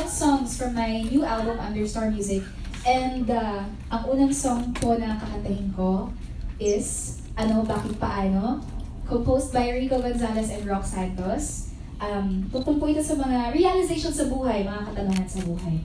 songs from my new album, Understar Music. And ang unang song po na kakantahin ko is Ano, Bakit, Paano? Composed by Rico Gonzalez and Rock Santos. Tungkol po ito sa mga realizations sa buhay, mga katanungan sa buhay.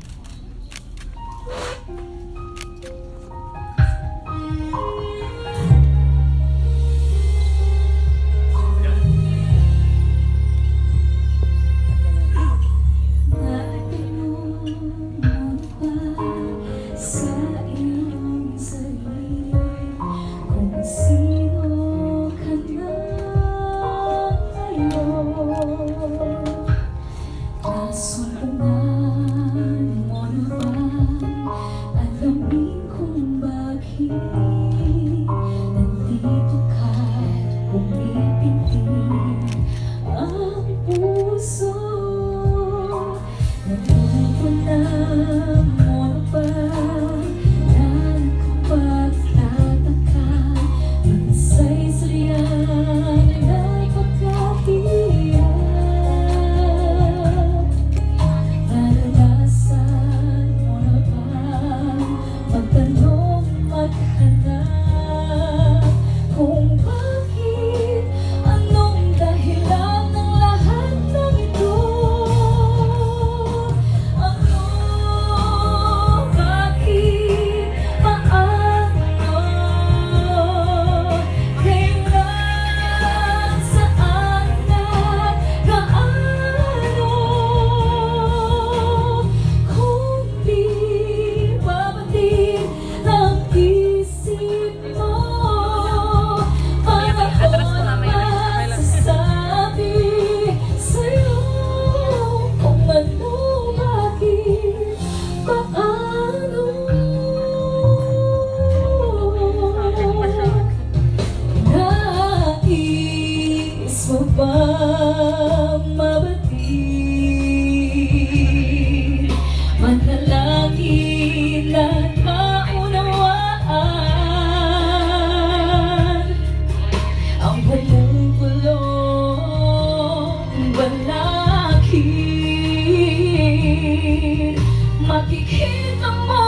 Makikita mo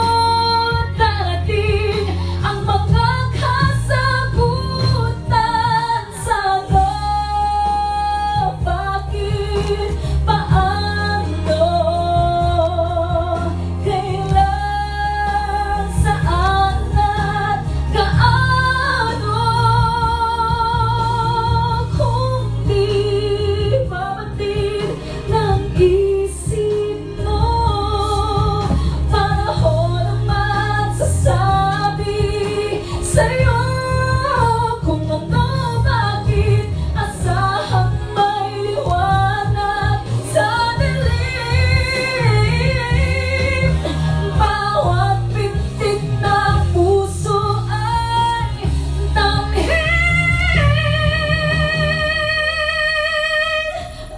darating ang mga kasagutan sa bakit, paano, kailan, saan at gaano. Kung di mabatid ng isip mo, sa'yo kung ano, bakit, asahang may liwanag sa dilim. Bawat pintig ng puso ay damhin.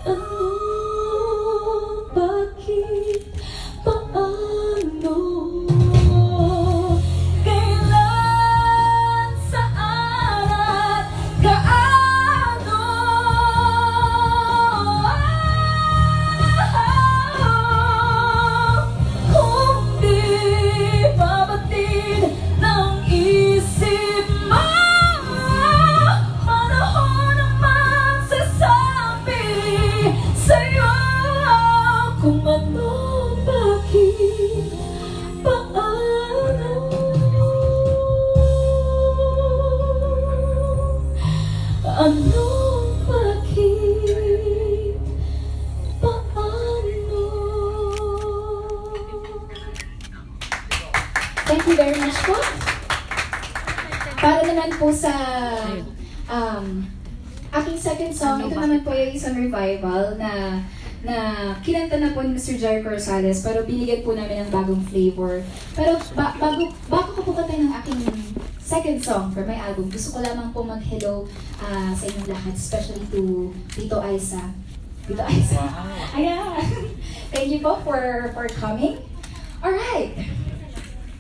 Ano, bakit, paano, kung ano, bakit, paano, ano, bakit, paano. Thank you very much po. Para naman po sa aking second song, ito naman po yung isang revival na kinanta na po ni Mr. Jericho Rosales, pero binigyan po namin ng bagong flavor. Pero bago ko po kantahin ng aking second song for my album, gusto ko lamang po mag-hello sa inyong lahat, especially to Tito Aiza. Tito Aiza. Ayan! Thank you po for coming. Alright!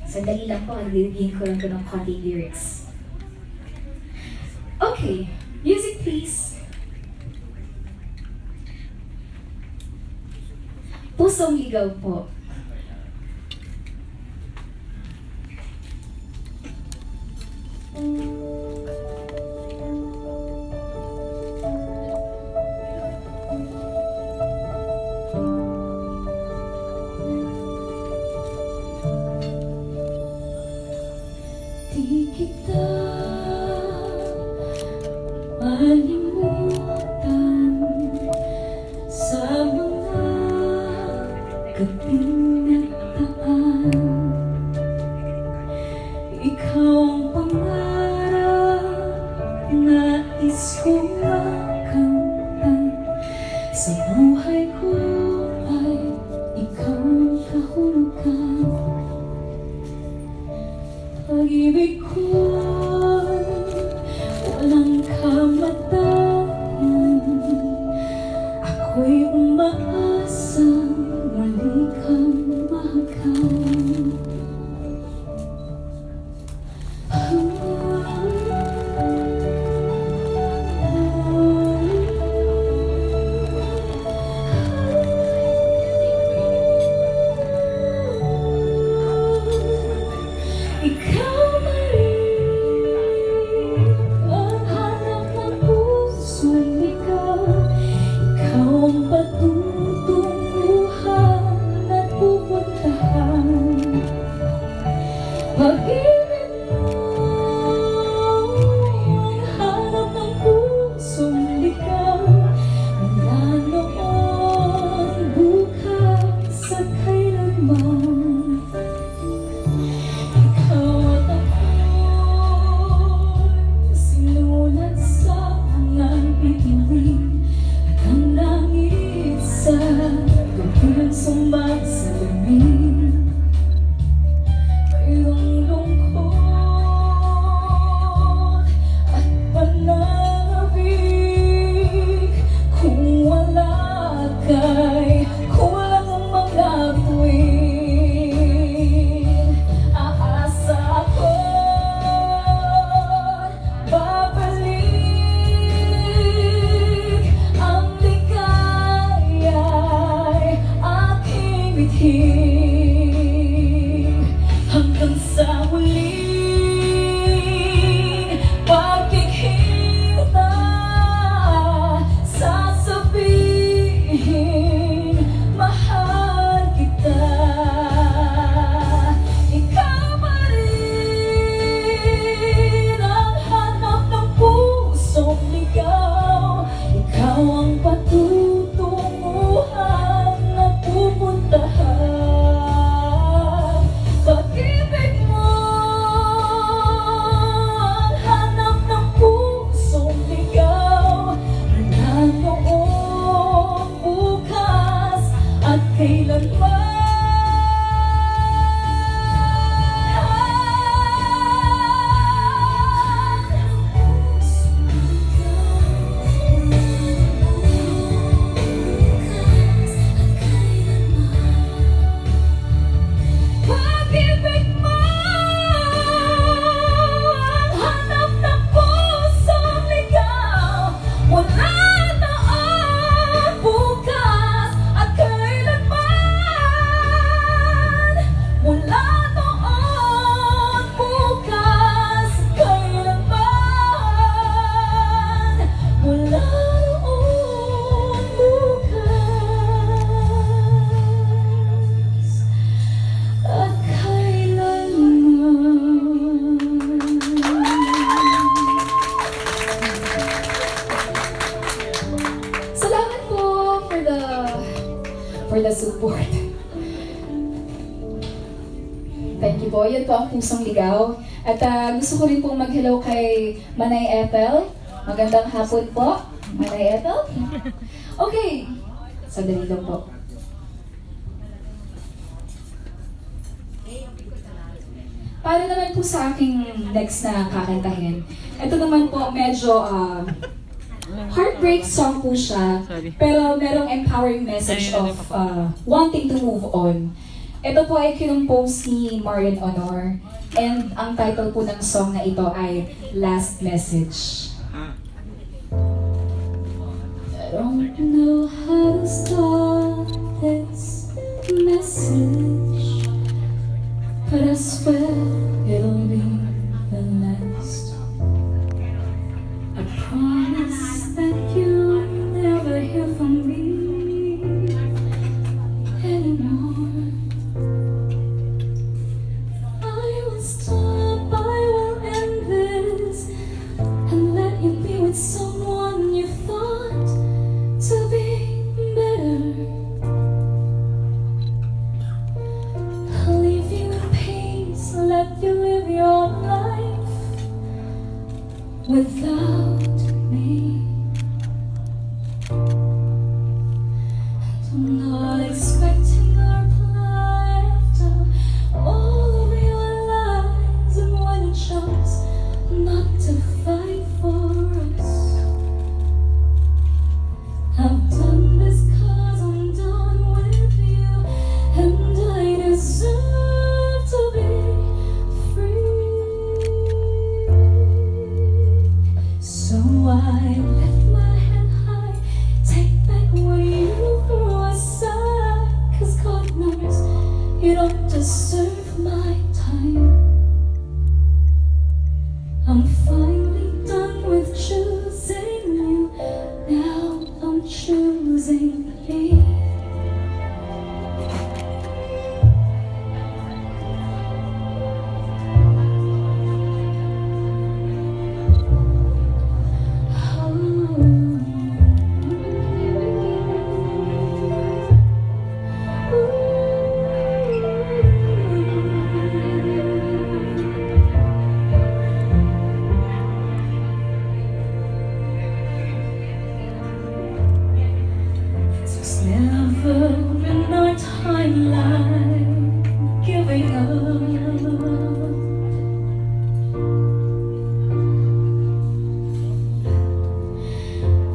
Sandali lang po, nililibigin ko lang ko ng konting lyrics. Okay, music please. Pusong Ligaw po. Di kita malimutan sa mga gabing nagdaan. Ikaw ang pangarap, nais kong makamtan. Sa buhay ko ay ikaw ang kahulugan. Pag-ibig ko'y walang kamatayan. Ako'y umaasang muli kang mahagkan. Ikaw na rin ang hanap ng puso'y ligaw. Ikaw ang patutunguhan at pupuntahan. Pag-ibig mo ang hanap ng pusong ligaw. Mula noon, bukas at kailanman. Sumagsalamin, mayroong lungkot at panabig. Kung wala ka'y kulang ang mga tuwing. Aasa ako'y babalik. Ang ligaya'y hanggang sa muling pagkikita, sasabihin mahal kita. Ikaw pa rin ang hanap ng pusong ligaw. Ikaw ang patutunguhan na pupuntahan. Pag-ibig mo ang hanap ng pusong ligaw. Mula noon, bukas at kailanman. For the support. Thank you po. Yan po ang Pusong Ligaw. At gusto ko rin pong mag-hello kay Manay Ethel. Magandang hapon po, Manay Ethel. Okay. Sandali lang po. Para naman po sa aking next na kakantahin. Ito naman po medyo heartbreak song po siya, pero merong empowering message of wanting to move on. Ito po ay kinumpose ni Marian Honor, and ang title po ng song na ito ay Last Message. I don't know how to start this message, but I swear it'll be the last. I promise that you'll never hear from me anymore. I will stop, I will end this, and let you be with someone you thought to be better. I'll leave you in peace, let you live your life without me. I'm not expecting a reply after all of your lies, and when you chose not to fight for us. I've done this 'cause I'm done with you, and I deserve to be free. So I lift my head high, take back what you threw aside, 'cause God knows you don't deserve my time. I'm finally done with choosing you, now I'm choosing me. It's never in our timeline giving up.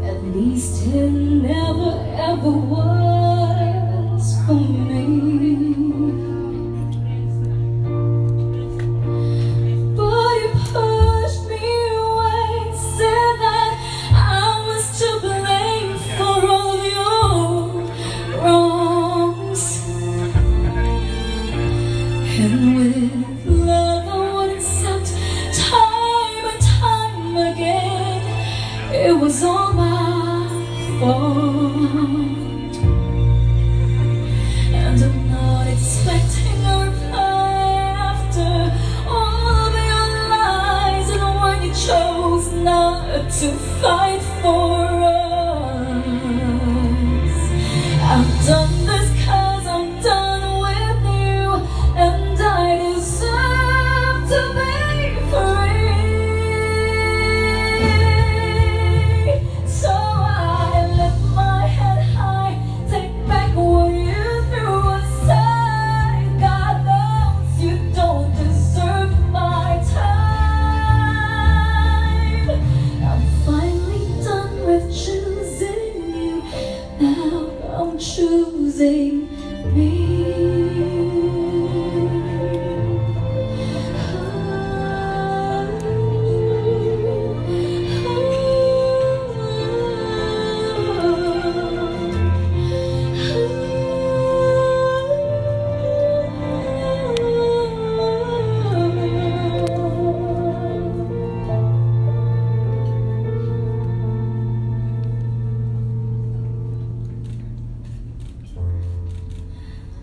At least it never ever was for me. But you pushed me away, said that I was to blame for all of your wrongs. And with love I would accept time and time again. It was all my fault, and I'm not expecting a reply after all of your lies, and when you chose not to fight for us. I've done this 'cause I'm done with you, and I deserve to be free. So I lift my head high, take back what you threw aside. God knows you don't deserve my time. I'm finally done with choosing you, now I'm choosing me.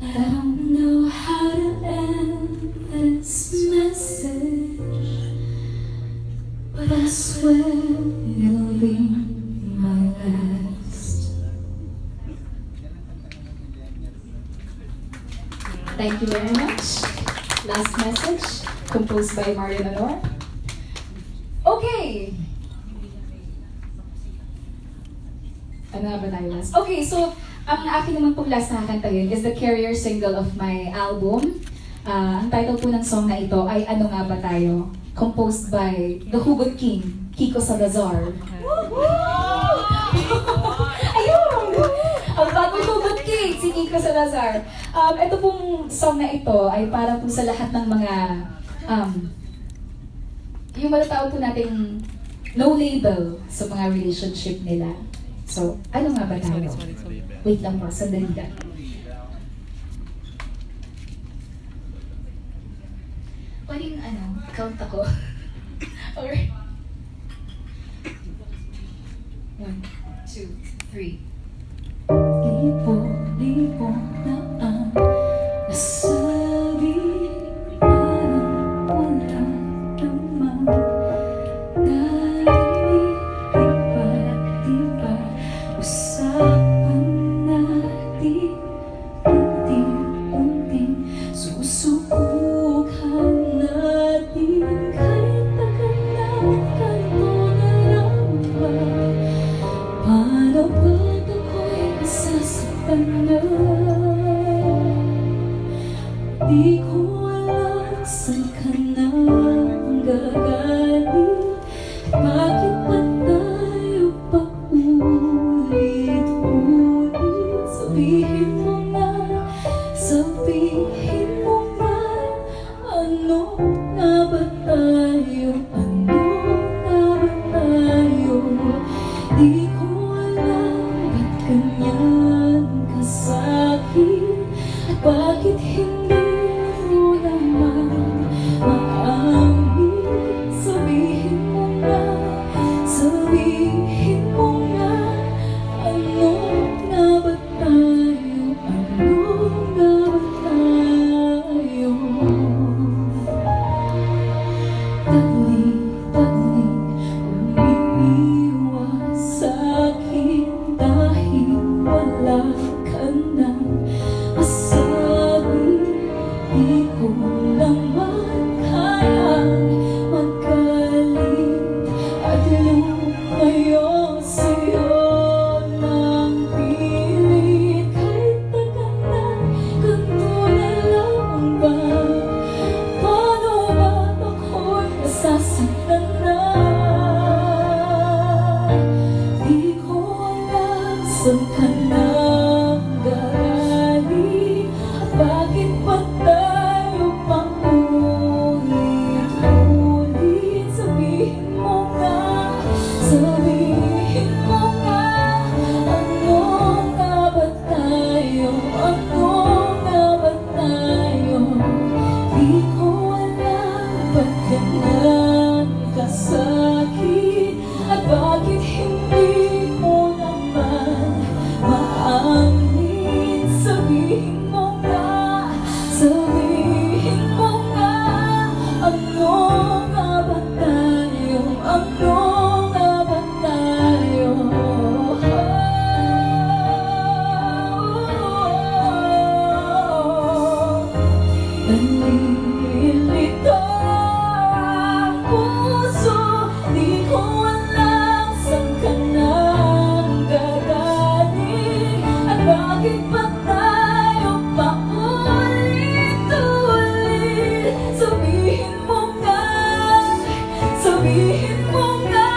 I don't know how to end this message, but I swear it'll be my last. Thank you very much. Last message, composed by Mario Menor. Okay. Ano nga ba tayo last? Okay, so ang akin naman pong last na kakantahin is the carrier single of my album. Ang title po ng song na ito ay Ano Nga Ba Tayo? Composed by the Hugot King, Kiko Salazar. Ayun! Ang bagong Hugot King, si Kiko Salazar. Ito pong song na ito ay para po sa lahat ng mga yung matatawag po nating no label sa mga relationship nila. So, ano nga ba tayo? Wait lang po, sandali lang. Pwedeng count ako. Or 1, 2, 3. Libo-libo na ang nasabi, parang wala naman. Nalilipat-lipat usapan natin, unti-unting susubukan natin. Kahit tagal na ganito na lang ba? Paano ba't ako'y nasasaktan na? Di ko alam saan ka nang gagaling. Bakit ba tayo paulit-ulit? Sabihin mo nga, sabihin mo nga, ano nga ba tayo? Ano nga ba tayo? Di ko alam ba't ganyan ka sa'kin, at bakit hindi mo naman maamin. Sabihin mo nga, sabihin mo nga, ano nga ba tayo? Ano nga ba tayo? Tagli-tagli umiiwas sa'kin dahil wala ka nang masabi. Di ko naman kayang magalit at lumayo sa'yo ng pilit. Kahit tagal na ganito na lang ba? Paano ba't ako'y nasasaktan na? Di ko alam saan ka nang galing, at bakit ba tayo paulit-ulit? Sabihin mo nga, sabihin mo nga, ano nga ba tayo? Ano nga ba tayo? Di ko alam ba't ganyan ka sa'kin, at bakit hindi mo naman maamin. Sabihin mo nga, sabihin mo nga, ano nga ba tayo? Ano nga ba tayo? Nalilito ang puso, di ko alam saan ka nang gagaling, at bakit ba tayo paulit-ulit? Sabihin mo nga, sabihin mo nga,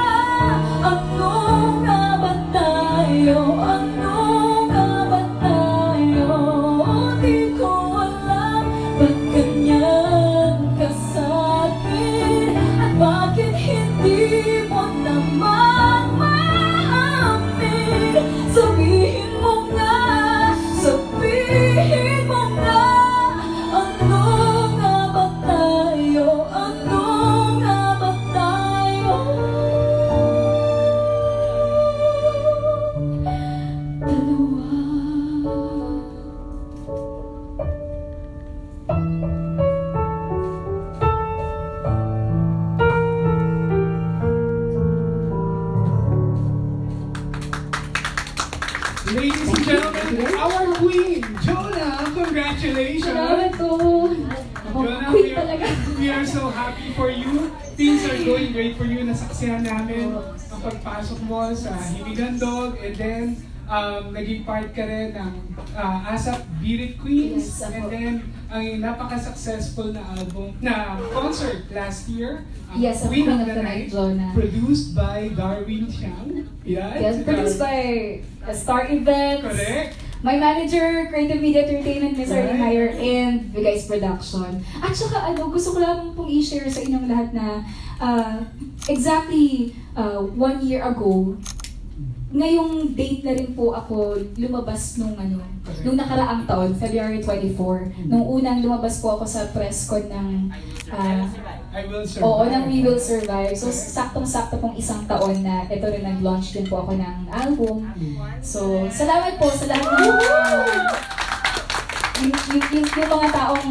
ano nga ba tayo? Ano nga ba tayo? Di ko alam ba't ganyan ka sa'kin, at bakit hindi mo naman maamin. Sabihin mo nga, sabihin mo nga, ano nga ba tayo? Ano nga ba tayo? Dalawa. Ladies and gentlemen, our queen, Jonah, congratulations! Salamat po. Jonah, Quick talaga. we are so happy for you. Things are going great for you. Nasaksihan namin ang pagpasok mo sa Himigandog, and then naging part ka rin ng ASAP Birit Queens, Yes, and ako. then ang napaka-successful na album, na concert last year, ang Yes, ang Queen of the Night, Jonah. produced by Darwin Chiang. Yan, Yes, si produced Darwin. by Star Events. Correct. My manager, Creative Media Entertainment, Ms. Arlene Right. Meyer, and Guys Production. At saka gusto ko lang pong i-share sa inyong lahat na exactly 1 year ago, ngayong date na rin po ako lumabas nung nakaraang taon, February 24. Nung unang lumabas po ako sa press con ng I Will Survive. Oo, ng We Will Survive. So, saktong-sakto pong isang taon na ito rin nag-launch din po ako ng album. So, salamat po sa lahat ng yung mga taong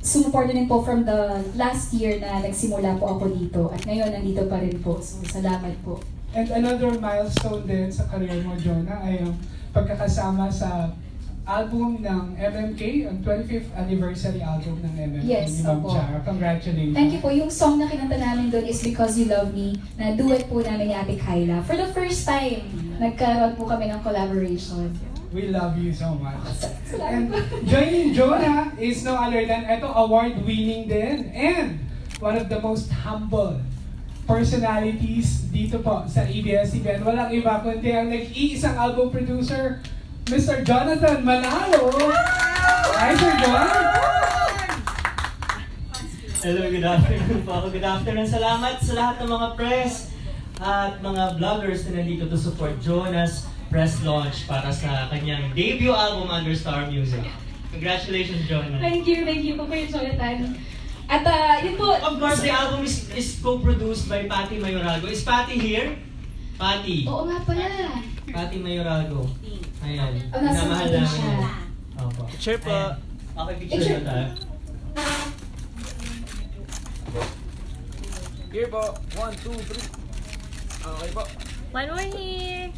sumuporta din po from the last year na nagsimula po ako dito. At ngayon, nandito pa rin po. So, salamat po. And another milestone din sa career mo, Jonah, ay ang pagkakasama sa album ng MMK, ang 25th anniversary album ng MMK Yes, ni Ma'am opo. Chara. Congratulations. Thank you po. Yung song na kinanta namin doon is Because You Love Me, na duet po namin ni Ate Kyla. For the first time, nagkaroon po kami ng collaboration. We love you so much. And joining Jonah is no other than ito, award-winning din, and one of the most humble personalities dito po sa ABS-CBN. Walang iba kundi ang nag-iisang album producer, Mr. Jonathan Manalo. Hi, Sir John. Hello, good afternoon po. Good afternoon. Salamat sa lahat ng mga press at mga vloggers na nandito to support Jonah's press launch para sa kanyang debut album under Star Music. Congratulations, Jonah. Thank you po Kuya Jonathan. At yun po. Of course, the album is co-produced by Patty Mayorago. Is Patty here? Patty. Oo nga pala. Patty Mayorago. Ayan. Nasa Minamahal natin namin siya. yun. Opo. Picture po. Ayan. Okay, picture na tayo. Here po. 1, 2, 3. Okay po. One more here.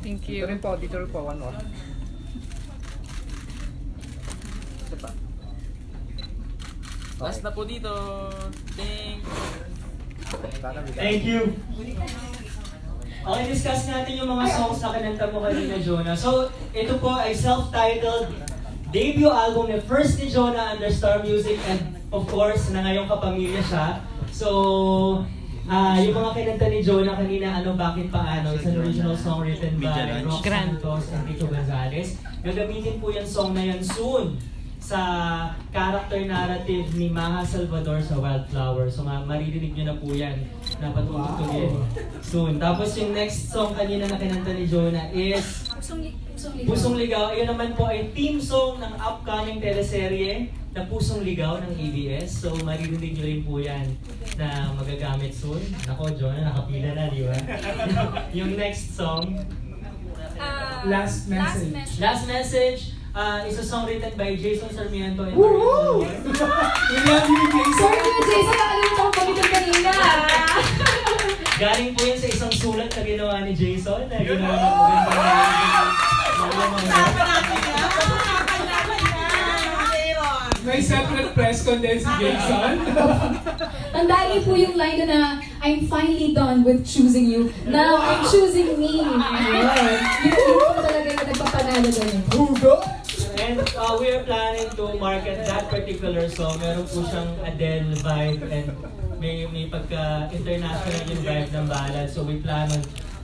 Thank Dito you. rin po. Dito rin po. One more. Ito pa. Last na po dito. Ding. Thank you. Okay, discuss natin yung mga songs na kinanta mo kanina, Jonah. So, ito po ay self-titled debut album na first ni Jonah under Star Music, and of course, na ngayong kapamilya siya. So, yung mga kinanta ni Jonah kanina, Ano Bakit Paano, it's an original song written by Rox Santos and Tito Gonzalez. Gagamitin po yung song na yan soon sa character narrative ni Maha Salvador sa Wildflower. So maririnig nyo na po yan na patutugtugin soon. Tapos yung next song kanina na kinanta ni Jonah is Pusong Ligaw. Ayun naman po ay theme song ng upcoming teleserye na Pusong Ligaw ng ABS. So maririnig nyo rin po yan na magagamit soon. Nako, Jonah, nakapila na, di ba? Yung next song, Last message. Last Message, is a song written by Jason Sarmiento and Woohoo! We love you, Jason. Sorry Kuya Jason, nakalimutan ko kami doon kanina. Galing po yan sa isang sulat na ginawa ni Jason na ginawa ng May separate press con din si Jason. Tandaan niyo po yung line na I'm finally done with choosing you. Now I'm choosing me. Ayun. Yun po talaga yung nagpapanalo doon. Hugo! And we are planning to market that particular song. Meron po siyang Adele vibe and may pagka-international yung vibe ng ballad. So we plan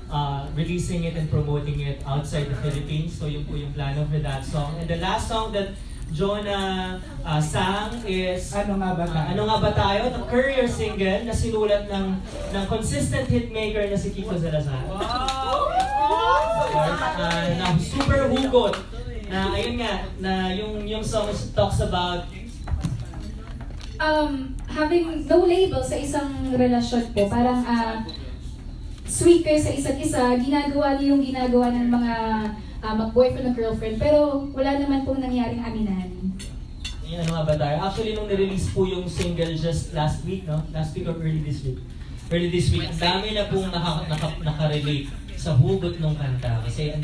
on releasing it and promoting it outside the Philippines. So yun po yung plano for that song. And the last song that Jonah sang is Ano nga ba tayo? Ano Nga Ba Tayo? The Courier single na sinulat ng consistent hitmaker na si Kiko Salazar. Na super hugot. Na ayun nga, na yung song talks about having no label sa isang relasyon po. Parang sweet kayo sa isa't isa. Ginagawa niyo yung ginagawa ng mga mag-boyfriend and girlfriend. Pero wala naman pong nangyaring aminan. Yun, Ano Nga Ba Tayo? Actually, nung nirelease po yung single just last week, no? Last week or early this week. Early this week, ang dami na pong nakarelate sa hugot ng kanta. Kasi ang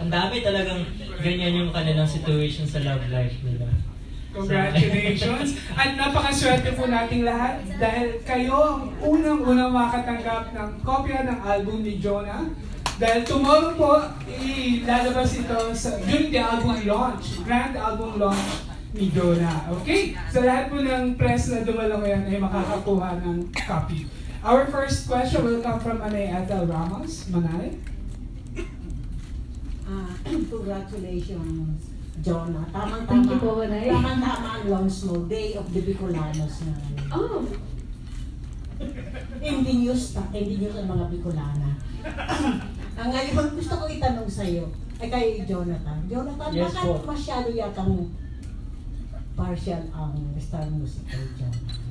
dami talagang ganyan yung kanilang situation sa love life nila. Congratulations! At napakaswerte po nating lahat dahil kayo ang unang-unang makatanggap ng kopya ng album ni Jonah. Dahil tomorrow po, ilalabas ito during the album launch, grand album launch ni Jonah. Okay? Sa lahat po ng press na dumalo ngayon ay makakakuha ng copy. Our first question will come from Anay Ethel Ramos. Manay? Congratulations, Jonah. Tamang-tama. Thank you po, Manay. Tamang-tama ang launch mo. Day of the Bicolanos na. Oh! Hindi news ang mga Bicolana. Ang ngayon, gusto ko itanong sa'yo, ay kay Jonathan. Jonathan, Yes, bakit po. masyado yatang partial ang Star Music kay Jonathan?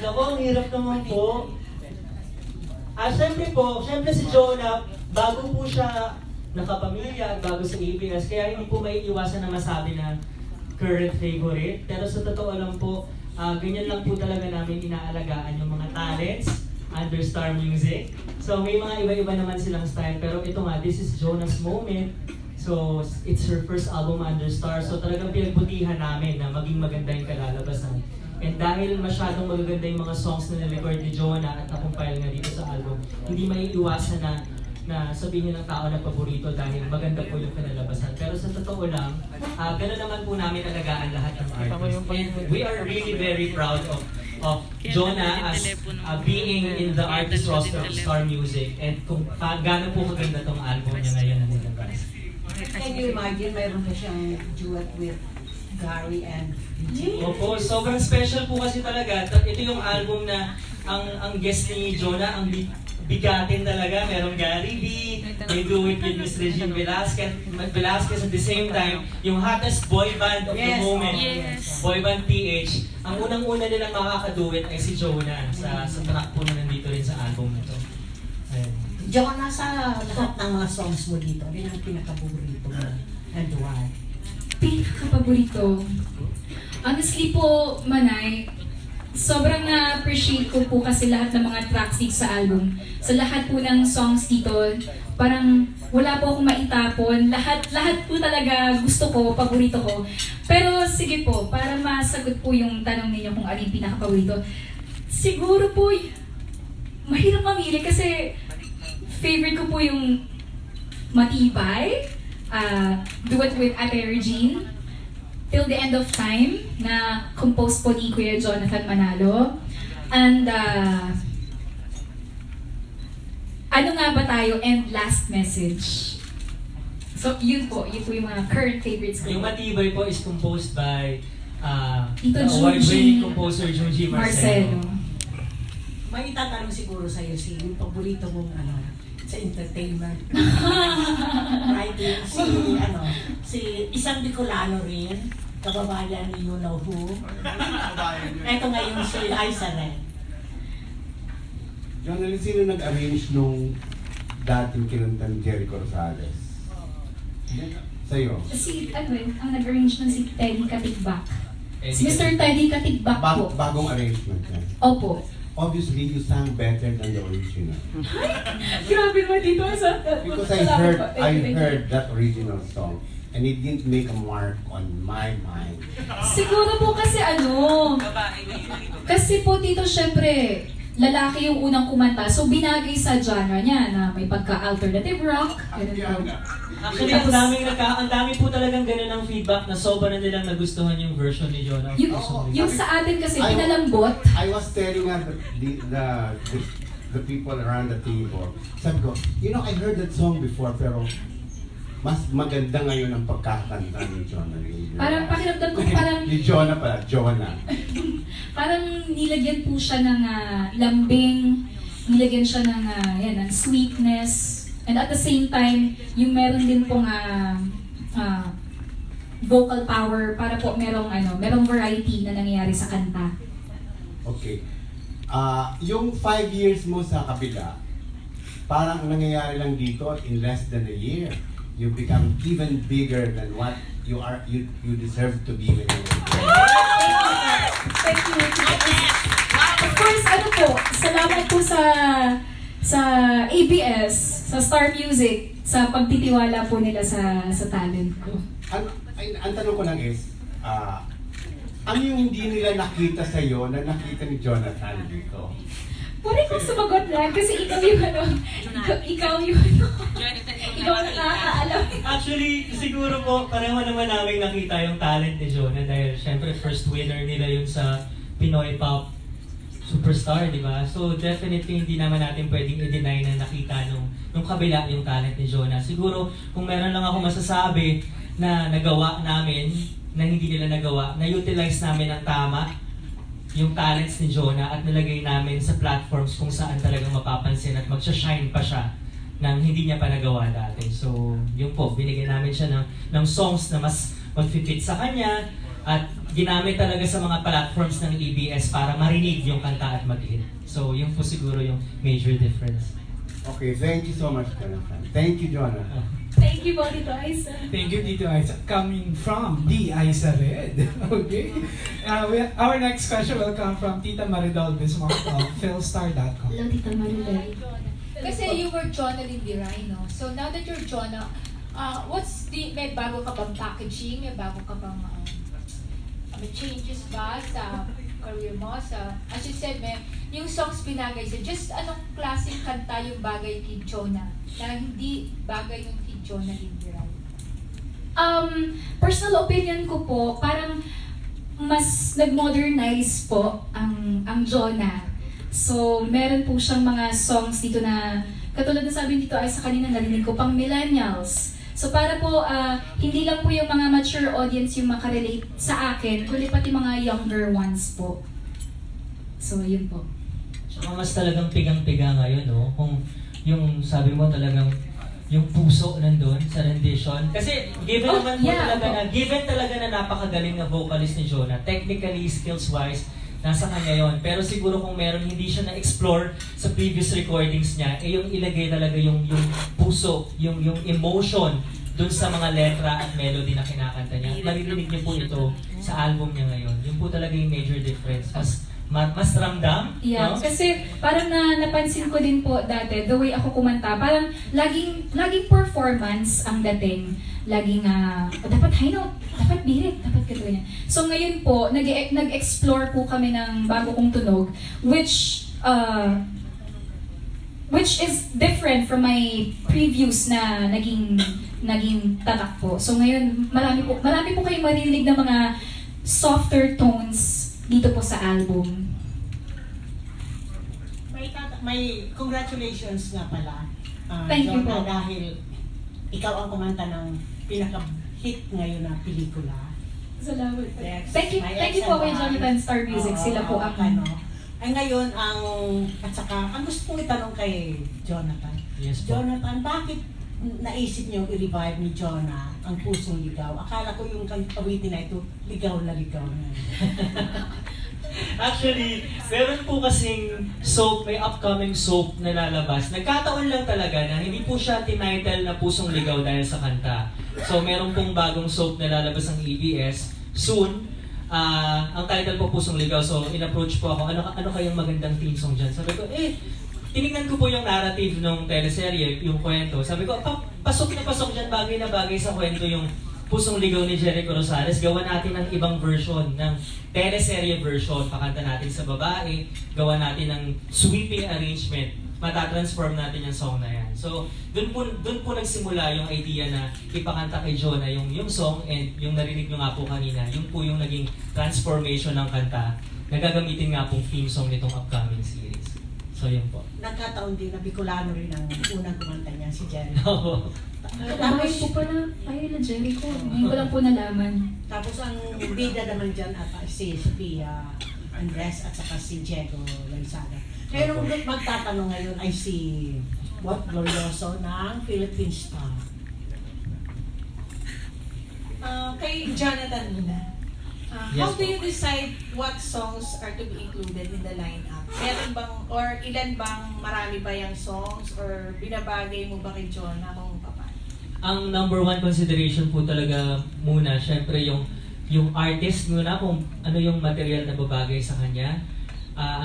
Naku, ang hirap naman po. Siyempre si Jonah, bago po siya nakapamilya at bago sa ABS, kaya hindi po may iwasan na masabi na current favorite. Pero sa totoo lang po, ganyan lang po talaga namin inaalagaan yung mga talents under Star Music. So may mga iba-iba naman silang style, pero ito nga, this is Jonah's moment. So it's her first album under Star, so talagang pinagbutihan namin na maging maganda yung kalalabasan. And dahil masyadong magaganda yung mga songs na nirecord ni Jonah at nakumpile nga dito sa album, hindi maiiwasan na sabihin ng tao na paborito dahil maganda po yung kinalabasan. Pero sa totoo lang, gano'n naman po namin alagaan lahat ng artists. And we are really very proud of Jonah as being in the artist roster of Star Music and kung gaano po maganda tong album niya ngayon na nilabas. Can you imagine, mayroon pa siyang duet with Gary and DJ? Opo, sobrang special po kasi talaga. Ito yung album na ang guest ni Jonah, ang bigatin talaga. Merong Gary V, may do it with Miss Regine Velasquez at the same time, yung hottest boy band of the moment, boy band PH. Ang unang-una nilang makakaduet ay si Jonah sa track po na nandito rin sa album na to. Ayun. Jonah, sa lahat ng mga songs mo dito, rin ang pinakapaborito mo and why? Pinakapaborito? Honestly po, Manay, sobrang na-appreciate ko po kasi lahat ng mga tracks dito sa album. Sa lahat po ng songs dito, parang wala po akong maitapon. Lahat po talaga gusto ko, paborito ko. Pero sige po, para masagot po yung tanong ninyo kung ano yung pinakapaborito, siguro po, mahirap mamili kasi favorite ko po yung Matibay, Do It with Ate Regine, Till the End of Time, na composed po ni Kuya Jonathan Manalo. And Ano Nga Ba Tayo and Last Message. So yun po yung mga current favorites ko. Yung Matibay po is composed by Tito award-winning Junji composer Junji Marcelo. May itatanong siguro sa'yo yung paborito mong sa entertainment. Writing, si isang Bicolano rin, kababayan ni You Know Who. Ito ngayon si Liza rin. Jonathan, sino nag-arrange nung dating kinanta ni Jerry Rosales? Sa'yo? Ang nag-arrange nun si Teddy Katigbak. Si Mr. Teddy Katigbak po. Bagong arrangement yan. Opo. Obviously, you sang better than the original. Grabe naman dito sa... Because I heard that original song and it didn't make a mark on my mind. Siguro po kasi kasi po dito syempre, lalaki yung unang kumanta. So binagay sa genre niya na may pagka-alternative rock. Ganun po. Actually, ang dami po talagang ganun ang feedback na sobra na nilang nagustuhan yung version ni Jonah. Yung sa atin kasi, pinalambot. I was telling the people around the table, sabi ko, I heard that song before, pero mas maganda ngayon ang pagkakanta ni Jonah. Parang pakiramdam ko parang... Ni Jonah pala, Jonah. Parang nilagyan po siya ng lambing, nilagyan siya ng ng sweetness. And at the same time, yung meron din pong vocal power para po merong variety na nangyayari sa kanta. Okay. Yung 5 years mo sa kabila, parang ang nangyayari lang dito in less than a year, you become even bigger than what you deserve to be when you were. Thank you. Of course, salamat po sa ABS, sa Star Music, sa pagtitiwala po nila sa talent ko. Ang tanong ko lang is, ano yung hindi nila nakita sa'yo na nakita ni Jonathan dito? Pwede kong sumagot lang kasi ikaw yung ikaw ang nakakaalam. Actually, siguro po, pareho naman namin nakita yung talent ni Jonah dahil syempre first winner nila yun sa Pinoy Pop Superstar, di ba? So definitely hindi naman natin pwedeng i-deny na nakita nung kabila yung talent ni Jonah. Siguro kung meron lang ako masasabi na nagawa namin, na hindi nila nagawa, na-utilize namin ng tama yung talents ni Jonah at nilagay namin sa platforms kung saan talagang mapapansin at magsha-shine pa siya nang hindi niya pa nagawa dati. So, yun po, binigyan namin siya ng songs na mas mag-fit sa kanya at ginamit talaga sa mga platforms ng EBS para marinig yung kanta at mag-hit. So, yun po siguro yung major difference. Okay, thank you so much, Jonathan. Thank you, Jonathan. Thank you po, Tito Aiza. Thank you, Tito Aiza. Coming from the Aiza Red. Okay. Our next question will come from Tita Maridol Bismarck of Philstar.com. Hello, Tita Marilyn. Kasi you were Jonah Lindiray, no? So now that you're Jonah, may bago ka bang packaging? May bago ka bang may changes ba sa career mo? As you said, yung songs binagay sa just anong klaseng kanta yung bagay kay Jonah na hindi bagay yung kay Jonah Lindiray? Personal opinion ko po, parang mas nag-modernize po ang Jonah. So, meron po siyang mga songs dito na, katulad na sabi dito ay sa kanina narinig ko, pang millennials. So, para po, hindi lang po yung mga mature audience yung makarelate sa akin, kundi pati mga younger ones po. So, yun po. Saka mas talagang pigang-piga ngayon, no? Kung yung sabi mo talagang yung puso nandun sa rendition. Kasi given naman po talaga na napakagaling na vocalist ni Jonah, technically, skills-wise, nasa kanya yon. Pero siguro kung meron hindi siya na-explore sa previous recordings niya, yung ilagay talaga yung puso, yung emotion dun sa mga letra at melody na kinakanta niya. Maririnig niyo po ito sa album niya ngayon. Yun po talaga yung major difference. Mas ramdam. Yeah, no? Kasi parang napansin ko din po dati, the way ako kumanta, parang laging performance ang dating. Laging, dapat high note, dapat birit, dapat gano'n. So ngayon po, nag-explore po kami ng bago kong tunog, which is different from my previous na naging tatak po. So ngayon, marami po kayong maririnig ng mga softer tones dito po sa album. May congratulations nga pala. Thank you po. Dahil ikaw ang kumanta ng pinaka-hit ngayon na pelikula. Salamat. Thank you po kay Jonathan Star Music. Sila po ang Ay ngayon, at saka, ang gusto kong itanong kay Jonathan. Yes po. Jonathan, bakit naisip niyo i-revive ni Jonah ang Pusong Ligaw? Akala ko yung kawitin na ito, ligaw na. Actually, meron po kasing soap, may upcoming soap na lalabas. Nagkataon lang talaga na hindi po siya tinitle na Pusong Ligaw dahil sa kanta. So, meron pong bagong soap na lalabas ang EBS soon. Ang title po Pusong Ligaw. So, in-approach po ako, ano kayang magandang theme song dyan? Sabi ko, tinignan ko po yung narrative ng teleserye, yung kwento. Sabi ko, pasok na pasok dyan, bagay na bagay sa kwento yung Pusong Ligaw ni Jericho Rosales. Gawa natin ng ibang version, ng teleserye version. Pakanta natin sa babae, gawa natin ng sweeping arrangement. Matatransform natin yung song na yan. So, dun po nagsimula yung idea na ipakanta kay Jonah yung song, and yung narinig nyo nga po kanina, yung po yung naging transformation ng kanta na gagamitin nga pong theme song nitong upcoming series. So, yun po. Nagkataon din na Bicolano rin ang unang kumanta niya, si Jericho. Tapos po pala, ay na Jericho. Ngayon ko lang po nalaman. Tapos ang bida naman dyan si Sophia Andres at saka si Diego Lanzaga. Pero magtatanong ngayon ay si What Glorioso ng Philippine Star. Kay Jonathan muna. Yes, How do you decide what songs are to be included in the lineup? Meron bang, or ilan bang marami ba yung songs, or binabagay mo ba kay Jonah kung paano? Ang number one consideration po talaga muna, syempre yung artist muna, kung ano yung material na babagay sa kanya.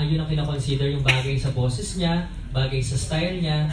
Yun ang kina-consider, yung bagay sa boses niya, bagay sa style niya.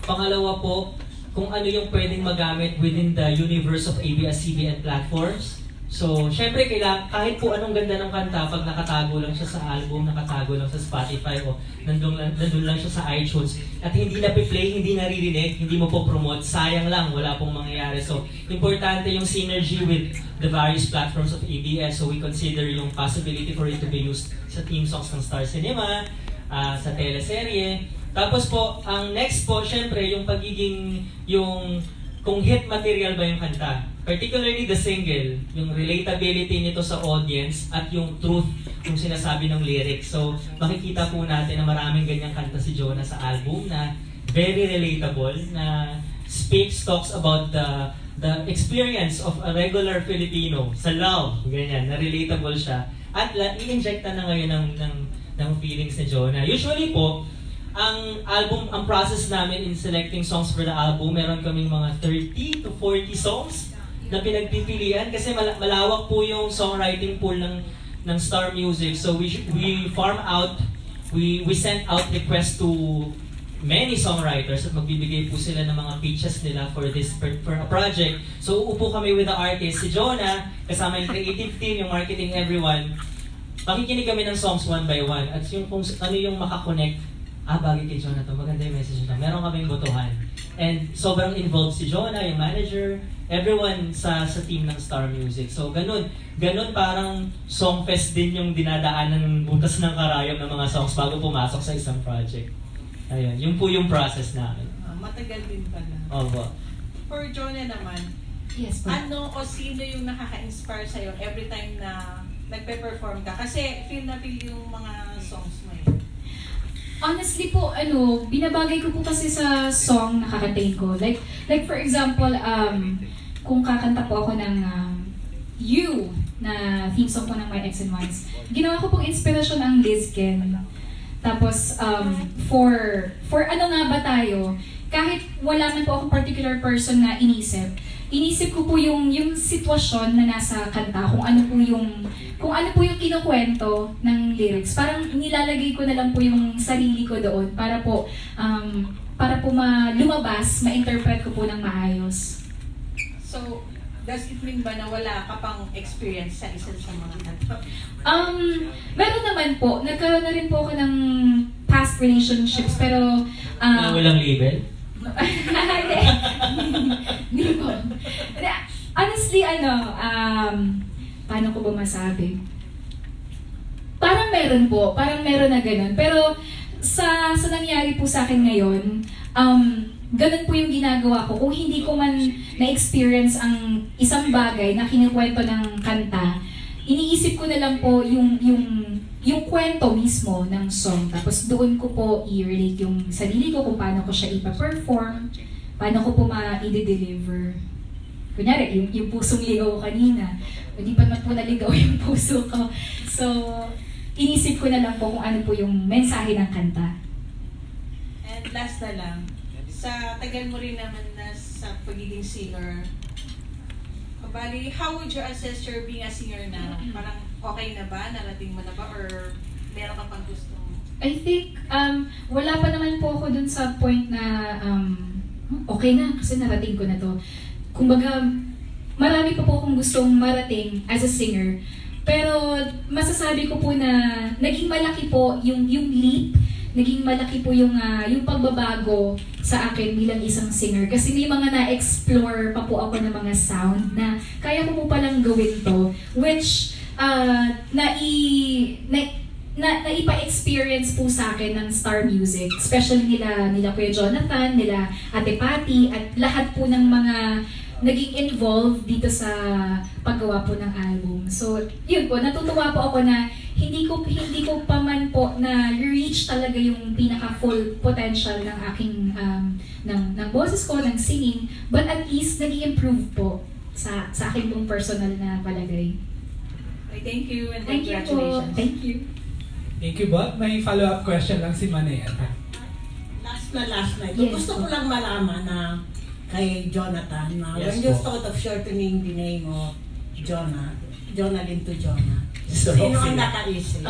Pangalawa po, kung ano yung pwedeng magamit within the universe of ABS-CBN platforms. So, syempre, kahit po anong ganda ng kanta, pag nakatago lang siya sa album, nakatago lang sa Spotify, o nandun lang siya sa iTunes, at hindi na-play, hindi naririnig, hindi mo po promote, sayang lang, wala pong mangyayari. So, importante yung synergy with the various platforms of ABS. So, we consider yung possibility for it to be used sa theme songs ng Star Cinema, sa teleserye. Tapos po, ang next po, syempre, yung pagiging, yung kung hit material ba yung kanta. Particularly the single, yung relatability nito sa audience at yung truth yung sinasabi ng lyrics. So makikita po natin na maraming ganyang kanta si Jonah sa album na very relatable, na talks about the experience of a regular Filipino sa love, ganyan, na relatable siya. At i-injecta na ngayon ng feelings ni Jonah. Usually po, ang process namin in selecting songs for the album, meron kaming mga 30 to 40 songs na pinagpipilian kasi malawak po yung songwriting pool ng Star Music. So we farm out, we send out requests to many songwriters at magbibigay po sila ng mga pitches nila for a project. So uupo kami with the artist, si Jonah, kasama yung creative team, yung marketing, everyone. Makikinig kami ng songs one by one at yung kung ano yung makakonect, bagay kay Jonah to, maganda yung message na. Meron kaming botohan. And sobrang involved si Jonah, yung manager, everyone sa team ng Star Music. So ganun parang songfest din yung dinadaanan ng butas ng karayom ng mga songs bago pumasok sa isang project. Ayun, yun po yung process namin. Matagal din pala. Opo. For Jonah naman, Yes, po. ano o sino yung nakaka-inspire sa'yo every time na nagpe-perform ka? Kasi feel na feel yung mga songs mo eh. Honestly po, binabagay ko po kasi sa song na kakantahin ko. Like for example, kung kakanta po ako ng You na theme song ko ng My Ex and Ones, ginawa ko pong inspirasyon ang Lizken. Tapos, for ano nga ba tayo, kahit wala man po akong particular person na inisip ko po yung sitwasyon na nasa kanta, kung ano po yung kinukwento ng lyrics. Parang nilalagay ko na lang po yung sarili ko doon para po lumabas, ma-interpret ko po ng maayos. So, does it mean ba na wala ka pang experience sa isa sa mga kanta? Meron naman po. Nagkaroon na rin po ako ng past relationships, pero walang label? Hindi po. Honestly, paano ko ba masabi? Parang meron po. Parang meron na ganun. Pero sa nangyari po sa akin ngayon, ganun po yung ginagawa ko. Kung hindi ko man na-experience ang isang bagay na kinikwento ng kanta, iniisip ko na lang po yung kwento mismo ng song. Tapos doon ko po i-relate yung sarili ko kung paano ko siya ipa-perform, paano ko po ma-i-deliver. Kunyari, yung pusong ligaw kanina, hindi pa naman po naligaw yung puso ko. So, inisip ko na lang po kung ano po yung mensahe ng kanta. And last na lang, sa tagal mo rin naman na sa pagiging singer, bali, how would you assess your being a singer now? Parang okay na ba? Narating mo na ba? Or meron ka pang gusto mo? I think, wala pa naman po ako dun sa point na okay na kasi narating ko na to. Kumbaga, marami pa po akong gustong marating as a singer. Pero masasabi ko po na naging malaki po yung leap, naging malaki po yung pagbabago sa akin bilang isang singer. Kasi may mga na-explore pa po ako ng mga sound na kaya ko po palang gawin to, which naipa-experience po sa akin ng Star Music. Especially nila Kuya Jonathan, nila Ate Patty, at lahat po ng mga naging involved dito sa paggawa po ng album. So, yun po, natutuwa po ako na hindi ko pa man po na reach talaga yung pinaka-full potential ng aking ng boses ko, ng singing, but at least nag-i-improve po sa aking pong personal na palagay. Okay, thank you and Thank you po. congratulations. Thank you. Thank you, Bob. May follow-up question lang si Manay. Last na. Yes, Gusto ko lang malaman na kay Jonathan na Yes, when you po. thought of shortening the name of Jonah into Jonah, So, sino ang nakaisip?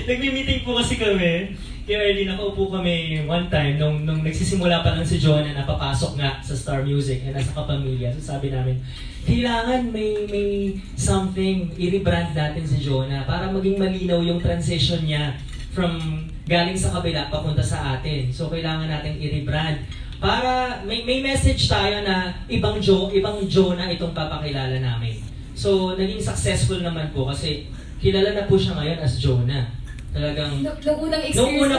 Nagmi-meeting po kasi kami. Kaya Erly, nakaupo kami one time nung nagsisimula pa lang si Jonah na papasok nga sa Star Music at nasa kapamilya. So sabi namin, kailangan may something, i-rebrand natin si Jonah para maging malinaw yung transition niya from galing sa kabila papunta sa atin. So kailangan natin i-rebrand para may message tayo na ibang Jonah itong papakilala namin. So naging successful naman po kasi kilala na po siya ngayon as Jonah. Talagang Nung unang nung experience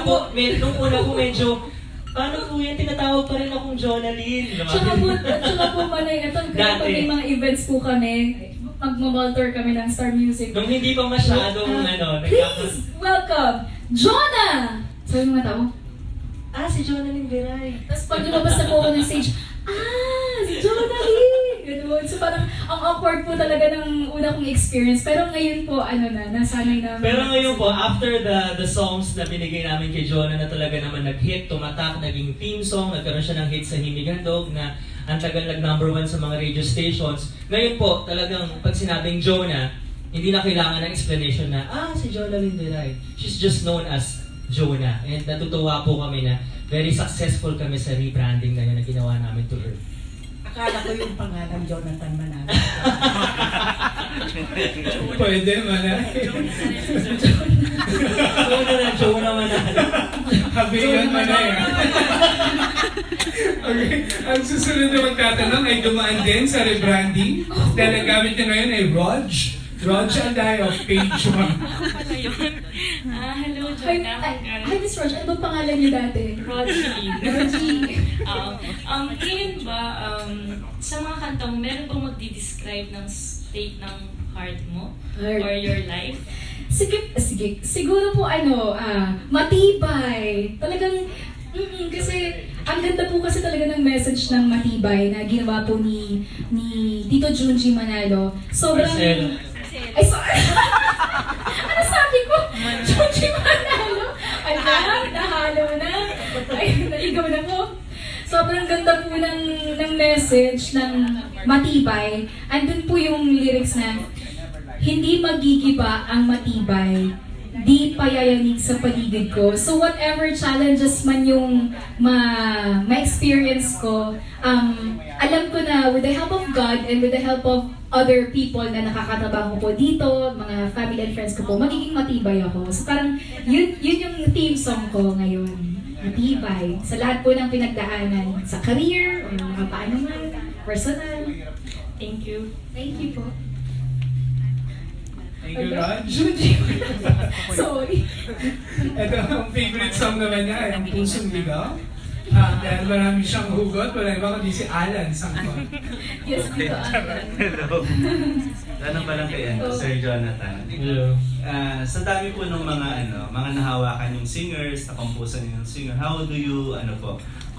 una po medyo Paano po yan? Tinatawag pa rin akong Jonalyn. Tsaka po Manay, ito, kapag may mga events po kami, magmamall tour kami ng Star Music. Nung hindi pa masyadong Please, welcome, Jonah! Sabi ng mga tao, si Jonalyn Viray. tapos pag lumabas na po ako ng stage, si Jonalyn! Ganun. So parang ang awkward po talaga ng una kong experience. Pero ngayon po, nasanay namin. Pero ngayon po, after the songs na binigay namin kay Jonah na talaga naman nag-hit, tumatak, naging theme song, nagkaroon siya ng hit sa Himigandog na ang tagal nag-number 1 sa mga radio stations. Ngayon po, talagang pag sinabing Jonah, hindi na kailangan ng explanation na, si Jonalyn Viray. She's just known as Jonah. And natutuwa po kami na very successful kami sa rebranding na yun na ginawa namin to her. Akala ko yung pangalan Jonathan Manalo. Pwede, Manay. Jonah Manalo. Habigan, Manay. Okay. Ang susunod na magtatanong ay dumaan din sa rebranding. Dahil ang gamit niya ngayon ay Rog Anday of Page 1. Hello, Hi, Jonah. Miss Rog, ano bang pangalan niyo dati? Rogie. Rogie. Ngayon ba, sa mga kanta mo, meron bang magdi-describe ng state ng heart mo? Heart. Or your life? Sige. Siguro po matibay. Talagang, kasi ang ganda po kasi talaga ng message ng matibay na ginawa po ni Tito Junji Manalo. Sobrang... Ay, sorry! Ano sabi ko? Junji Manalo? Nahalo na. Ay, naligaw na ko. Sobrang ganda po ng message ng matibay. Andun po yung lyrics na, hindi magigiba ang matibay, di payayanig sa paligid ko. So whatever challenges man yung ma-experience ko, alam ko na with the help of God and with the help of other people na nakakatrabaho po dito, mga family and friends ko po, magiging matibay ako. So parang yun yung theme song ko ngayon. Matibay. Sa lahat po ng pinagdaanan. Sa career, o paano man, personal. Thank you. Thank you po. Thank you, Rog. Sorry. Ito ang favorite song naman niya ay ang Pusong Ligaw. Dahil marami siyang hugot, wala iba kundi si Alan Sangkon. Yes, dito Alan. Hello. Tanong pa lang kay Sir Jonathan. Hello. Sa dami po ng mga nahawakan yung singers, nakomposan yung singer, how do you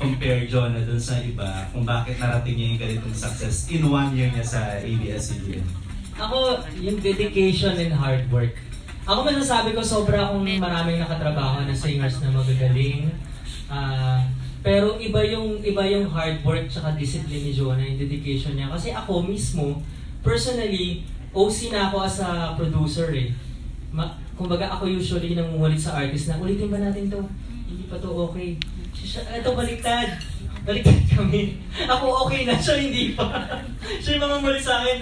compare Jonah dun sa iba kung bakit narating niya yung ganitong success in 1 year niya sa ABS-CBN? Ako, yung dedication and hard work. Ako masasabi ko sobra akong maraming nakatrabaho na singers na magagaling. Pero iba yung hard work tsaka discipline ni Jonah, yung dedication niya. Kasi ako mismo, personally, OC na ako as a producer eh. Kumbaga ako usually nangungulit sa artist na, ulitin ba natin to? Hindi pa to okay. Ito baliktad. Baliktad kami. Ako okay na, siya hindi pa. Siya yung mamamuli sa akin.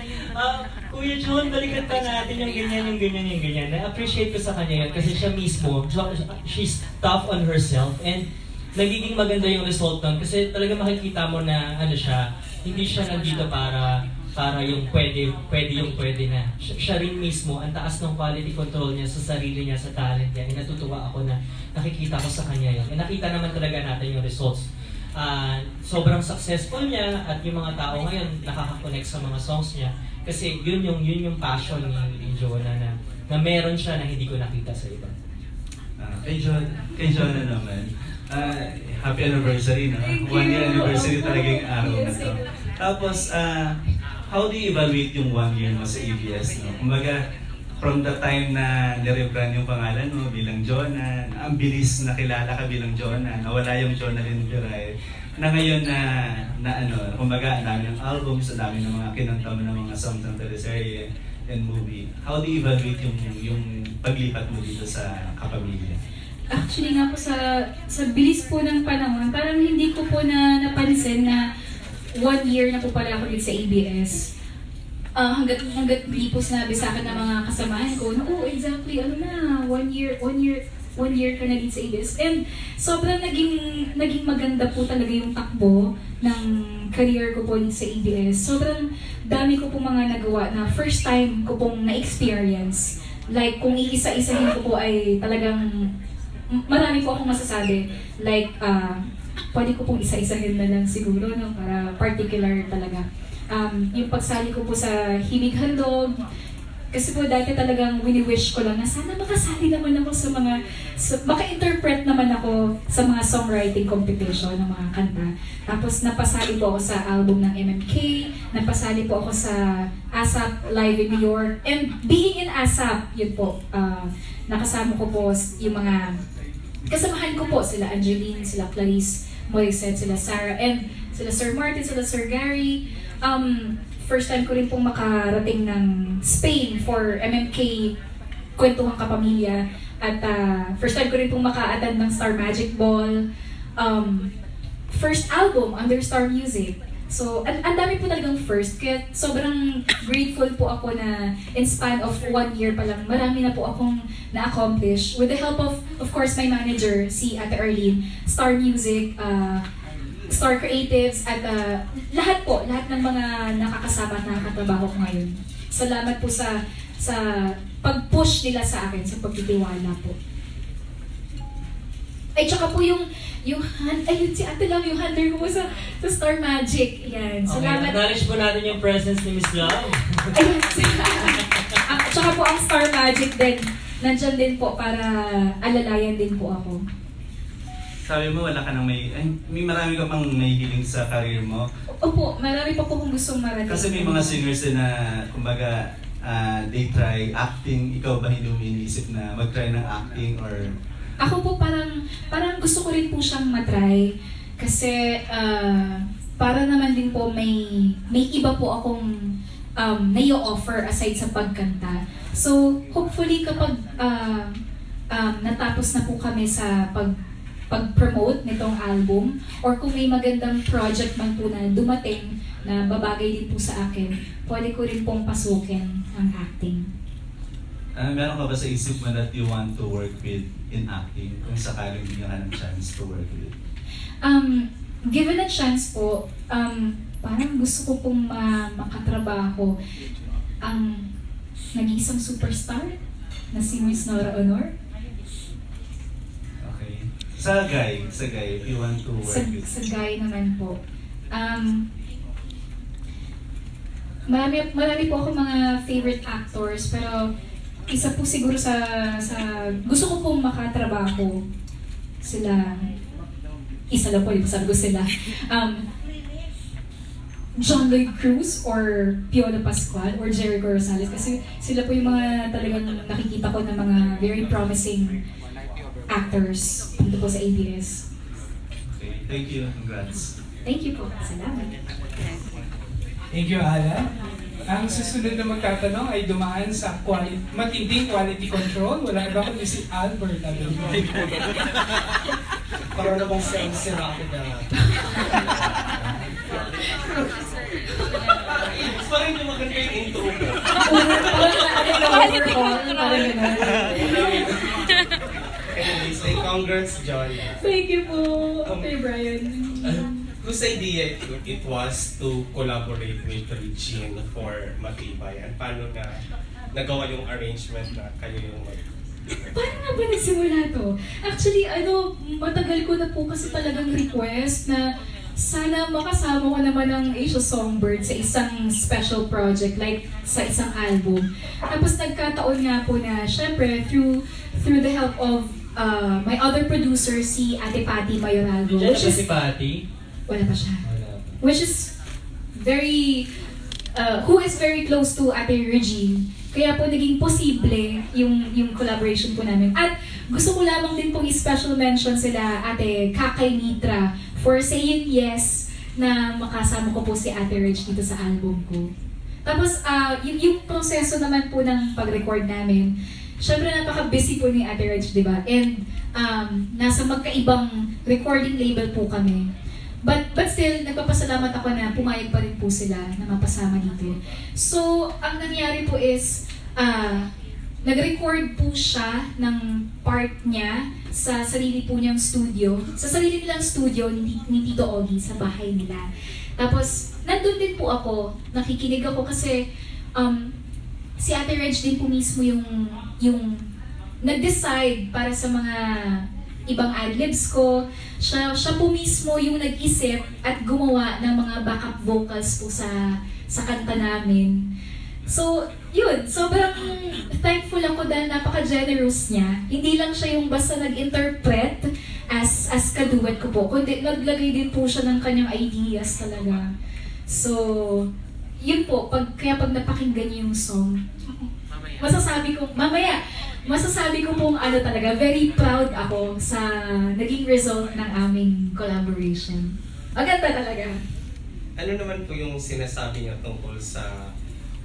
Kuya John, balikan pa natin yung ganyan. Na-appreciate ko sa kanya yun kasi siya mismo, she's tough on herself and nagiging maganda yung result nun kasi talaga makikita mo na hindi siya nandito para yung pwede na. Siya rin mismo, ang taas ng quality control niya sa sarili niya, sa talent niya. Natutuwa ako na nakikita ko sa kanya yun. Nakita naman talaga natin yung results. Sobrang successful niya at yung mga tao ngayon nakaka-connect sa mga songs niya kasi yun yung passion ni Jonah na meron siya na hindi ko nakita sa iba. Kay Jonah naman, happy anniversary, no? 1 year anniversary talaga yung araw na to. Tapos, how do you evaluate yung 1 year mo sa ABS, no? Kumbaga, from the time na nirebrand yung pangalan mo bilang Jonah, ang bilis na kilala ka bilang Jonah, nawala yung Jonalyn Viray, na ngayon kumbaga, ang dami ng albums, ang dami ng mga kinanta mo ng mga songs ng teleserye and movie. How do you evaluate yung paglipat mo dito sa kapamilya? Actually nga po sa bilis po ng panahon, parang hindi ko po napansin na 1 year na po pala ako dito sa ABS. Hanggat hindi po sinabi sa akin ng mga kasamahan ko, exactly, 1 year ka na dito sa ABS. And sobrang naging maganda po talaga yung takbo ng career ko po dito sa ABS. Sobrang dami ko po mga nagawa na first time ko pong na-experience. Like, kung iisa-isahin ko po ay talagang marami po akong masasabi. Like, pwede ko pong isa-isahin na lang siguro, no, para particular talaga. Yung pagsali ko po sa Himig Handog, kasi po dati talagang wini-wish ko lang na sana makasali naman ako sa mga, maka-interpret naman ako sa mga songwriting competition ng mga kanta. Tapos napasali po ako sa album ng MMK, napasali po ako sa ASAP Live in New York, and being in ASAP, yun po, nakasama ko po yung mga, kasamahan ko po sila Angeline, sila Clarice Moiset, sila Sarah, and sila Sir Martin, sila Sir Gary. First time ko rin pong makarating ng Spain for MMK Kwentuhang Kapamilya. At first time ko rin pong maka-attend ng Star Magic Ball. First album under Star Music. So, ang dami po talagang first. Kaya sobrang grateful po ako na in span of 1 year pa lang, marami na po akong na-accomplish. With the help of course, my manager, si Ate Arlene, Star Music, Star Creatives, at lahat ng mga nakakasama at nakakatrabaho ko ngayon. Salamat po sa pag-push nila sa akin, sa pagtitiwala po. Ay, tsaka po yung ayun si Ate Love, yung hunter ko po sa Star Magic. Yan, salamat. Okay, acknowledge po natin yung presence ni Miss Love. Ayun, tsaka po ang Star Magic din, nandyan din po para alalayan din po ako. Sabi mo, wala ka nang may marami ka pang nahihiling sa career mo. Opo, marami pa po kung gustong marating. Kasi may mga singers din na, kumbaga, they try acting. Ikaw ba hindi mo iniisip na mag-try ng acting or... Ako po parang gusto ko rin po siyang matry. Kasi para naman din po may iba po akong nai-offer aside sa pagkanta. So, hopefully kapag natapos na po kami sa pag-promote nitong album, or kung may magandang project man po na dumating na babagay din po sa akin, pwede ko rin pong pasukin ang acting. Meron ka ba sa isip mo that you want to work with in acting kung sakaling bigyan ka ng chance to work with? Given a chance po, parang gusto ko pong makatrabaho ang nag-iisang superstar na si Miss Nora Honor. Sa guy, if you want to work with. Sa guy naman po. Marami po ako mga favorite actors, pero isa po siguro sa gusto ko pong makatrabaho sila. Isa lang po, sabi ko sila. John Lloyd Cruz or Piolo Pascual or Jericho Rosales, kasi sila po yung mga talagang nakikita ko na mga very promising actors dito po sa ABS. Okay, thank you. Congrats. Thank you po. Salamat. Thank you, Ala. Ang susunod na magtatanong ay dumaan sa matinding quality control. Wala iba kundi si Albert. Parang na bang sense rocket na. Parang hindi maganda yung intro mo. Anyways, congrats, John. Thank you po, Kay Brian. Whose idea it was to collaborate with Regine for Matibay? And paano na nagawa yung arrangement na kayo yung Paano nga ba nagsimula to? Actually, matagal ko na po kasi talagang request na sana makasama ko naman ang Asia Songbird sa isang special project, like sa isang album. Tapos nagkataon nga po na, syempre, through the help of my other producer, si Ate Patty Mayoralgo. Diyan na ba si Patty? Wala pa siya. Which is who is very close to Ate Regine. Kaya po naging posible yung collaboration po namin. At gusto ko lamang din pong i-special mention sila Ate Kakay Mitra for saying yes na makasama ko po si Ate Reg dito sa album ko. Tapos yung proseso naman po ng pag-record namin, syempre napaka-busy po ni Ate Reg, di ba? And nasa magkaibang recording label po kami. But still, nagpapasalamat ako na pumayag pa rin po sila na mapasama dito. So, ang nangyari po is, nag-record po siya ng part niya sa sarili po niyang studio. Sa sarili nilang studio ni Tito Ogie sa bahay nila. Tapos, nandun din po ako, nakikinig ako kasi si Ate Reg din po mismo yung nag-decide para sa mga ibang adlibs ko. Siya po mismo yung nag-isip at gumawa ng mga backup vocals po sa kanta namin. So, yun, sobrang thankful ako dahil napaka-generous niya. Hindi lang siya yung basta nag-interpret as kaduet ko po, kundi naglagay din po siya ng kanyang ideas talaga. So, yun po, kaya pag napakinggan niyo yung song, masasabi ko pong ano talaga, very proud ako sa naging result ng aming collaboration. Maganda talaga. Ano naman po yung sinasabi niyo tungkol sa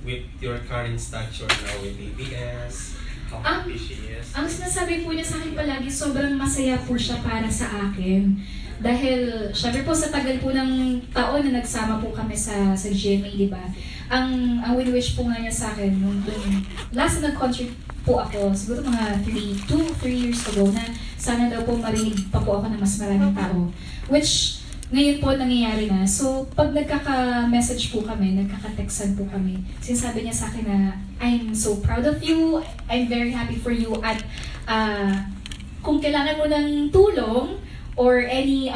with your current stature now with ABS? How happy she is? Ang sinasabi po niya sa akin palagi, sobrang masaya po siya para sa akin. Dahil, syempre po sa tagal po ng taon na nagsama po kami sa GMA, di ba? Ang win-wish po nga niya sa akin, nung last na nag-concert po ako, siguro mga 2-3 years ago, na sana daw po marinig pa po ako ng mas maraming tao. Which, ngayon po nangyayari na. So, pag nagkaka-message po kami, nagkaka-textan po kami, sinasabi niya sa akin na, I'm so proud of you, I'm very happy for you, at kung kailangan mo ng tulong, or any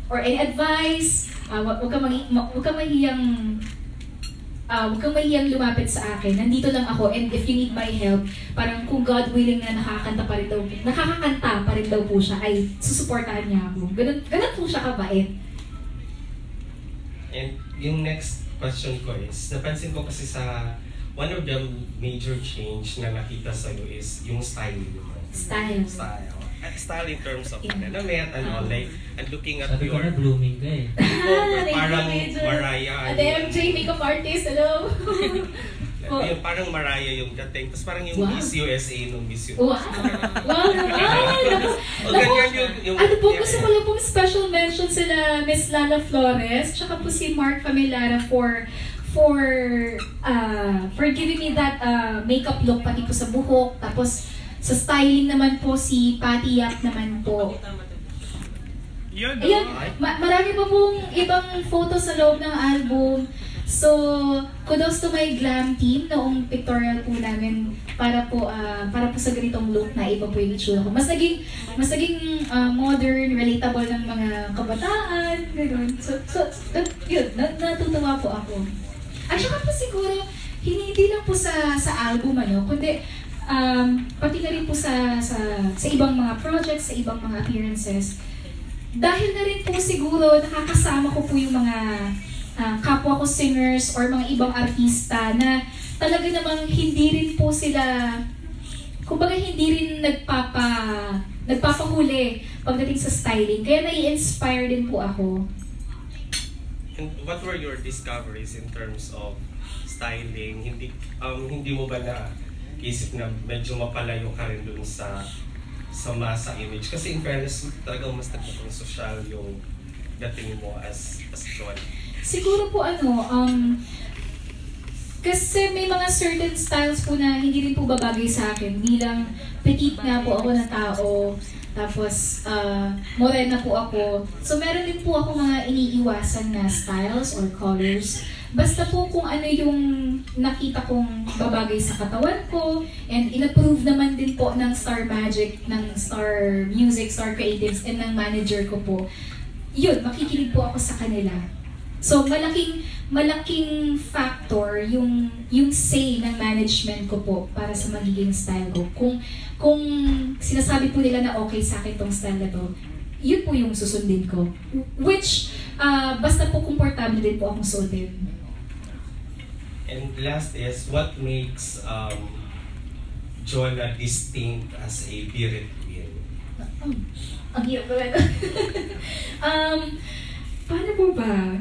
advice, huwag kang mahiyang lumapit sa akin. Nandito lang ako, and if you need my help, parang kung God willing na nakakakanta pa rin daw po siya, ay susuportahan niya ako. Ganun po siya kabait. And yung next question ko is, napansin ko kasi sa one of the major change na nakita sa'yo is yung style mo. Style in terms of pananamit and all, like, and looking at sabi your... Sabi ko na blooming ka eh. Parang Mariah. Ate MJ, makeup artist, hello! Yung parang Mariah yung dating, tapos parang yung Miss USA nung Miss USA. Wow naman! Ano po, gusto ko lang pong special mention sila Miss Lala Flores, tsaka po si Mark Familiara for giving me that makeup look, pati po sa buhok, tapos sa styling naman po si Patty Yap naman po. Ayun, marami pa pong ibang photo sa loob ng album. So, kudos to my glam team noong pictorial po namin para po sa ganitong look na iba po yung itsura ko. Mas naging modern, relatable ng mga kabataan, gano'n. So yun, natutuwa po ako. At saka po siguro, hindi lang po sa album, kundi pati na rin po sa ibang mga projects, sa ibang mga appearances. Dahil na rin po siguro nakakasama ko po yung mga kapwa ko singers or mga ibang artista na talaga namang hindi rin po sila, kumbaga hindi rin nagpapahuli pagdating sa styling. Kaya nai-inspire din po ako. And what were your discoveries in terms of styling? Hindi mo ba na isip na medyo mapalayo ka rin dun sa masa image? Kasi in fairness, talagang mas nagpapang social yung dating mo as John. Siguro po kasi may mga certain styles po na hindi rin po babagay sa akin. Bilang petite nga po ako na tao, tapos morena po ako. So meron din po ako mga iniiwasan na styles or colors. Basta po kung ano yung nakita kong babagay sa katawan ko, and in-approve naman din po ng Star Magic, ng Star Music, Star Creatives, and ng manager ko po, yun, makikinig po ako sa kanila. So malaking factor yung say ng management ko po para sa magiging style ko. Kung sinasabi po nila na okay sa akin tong style na to, yun po yung susundin ko. Which, basta po komportable din po akong suotin. And last is, what makes Jonah distinct as a Birit Queen? Ang hirap ba ito? Paano po ba?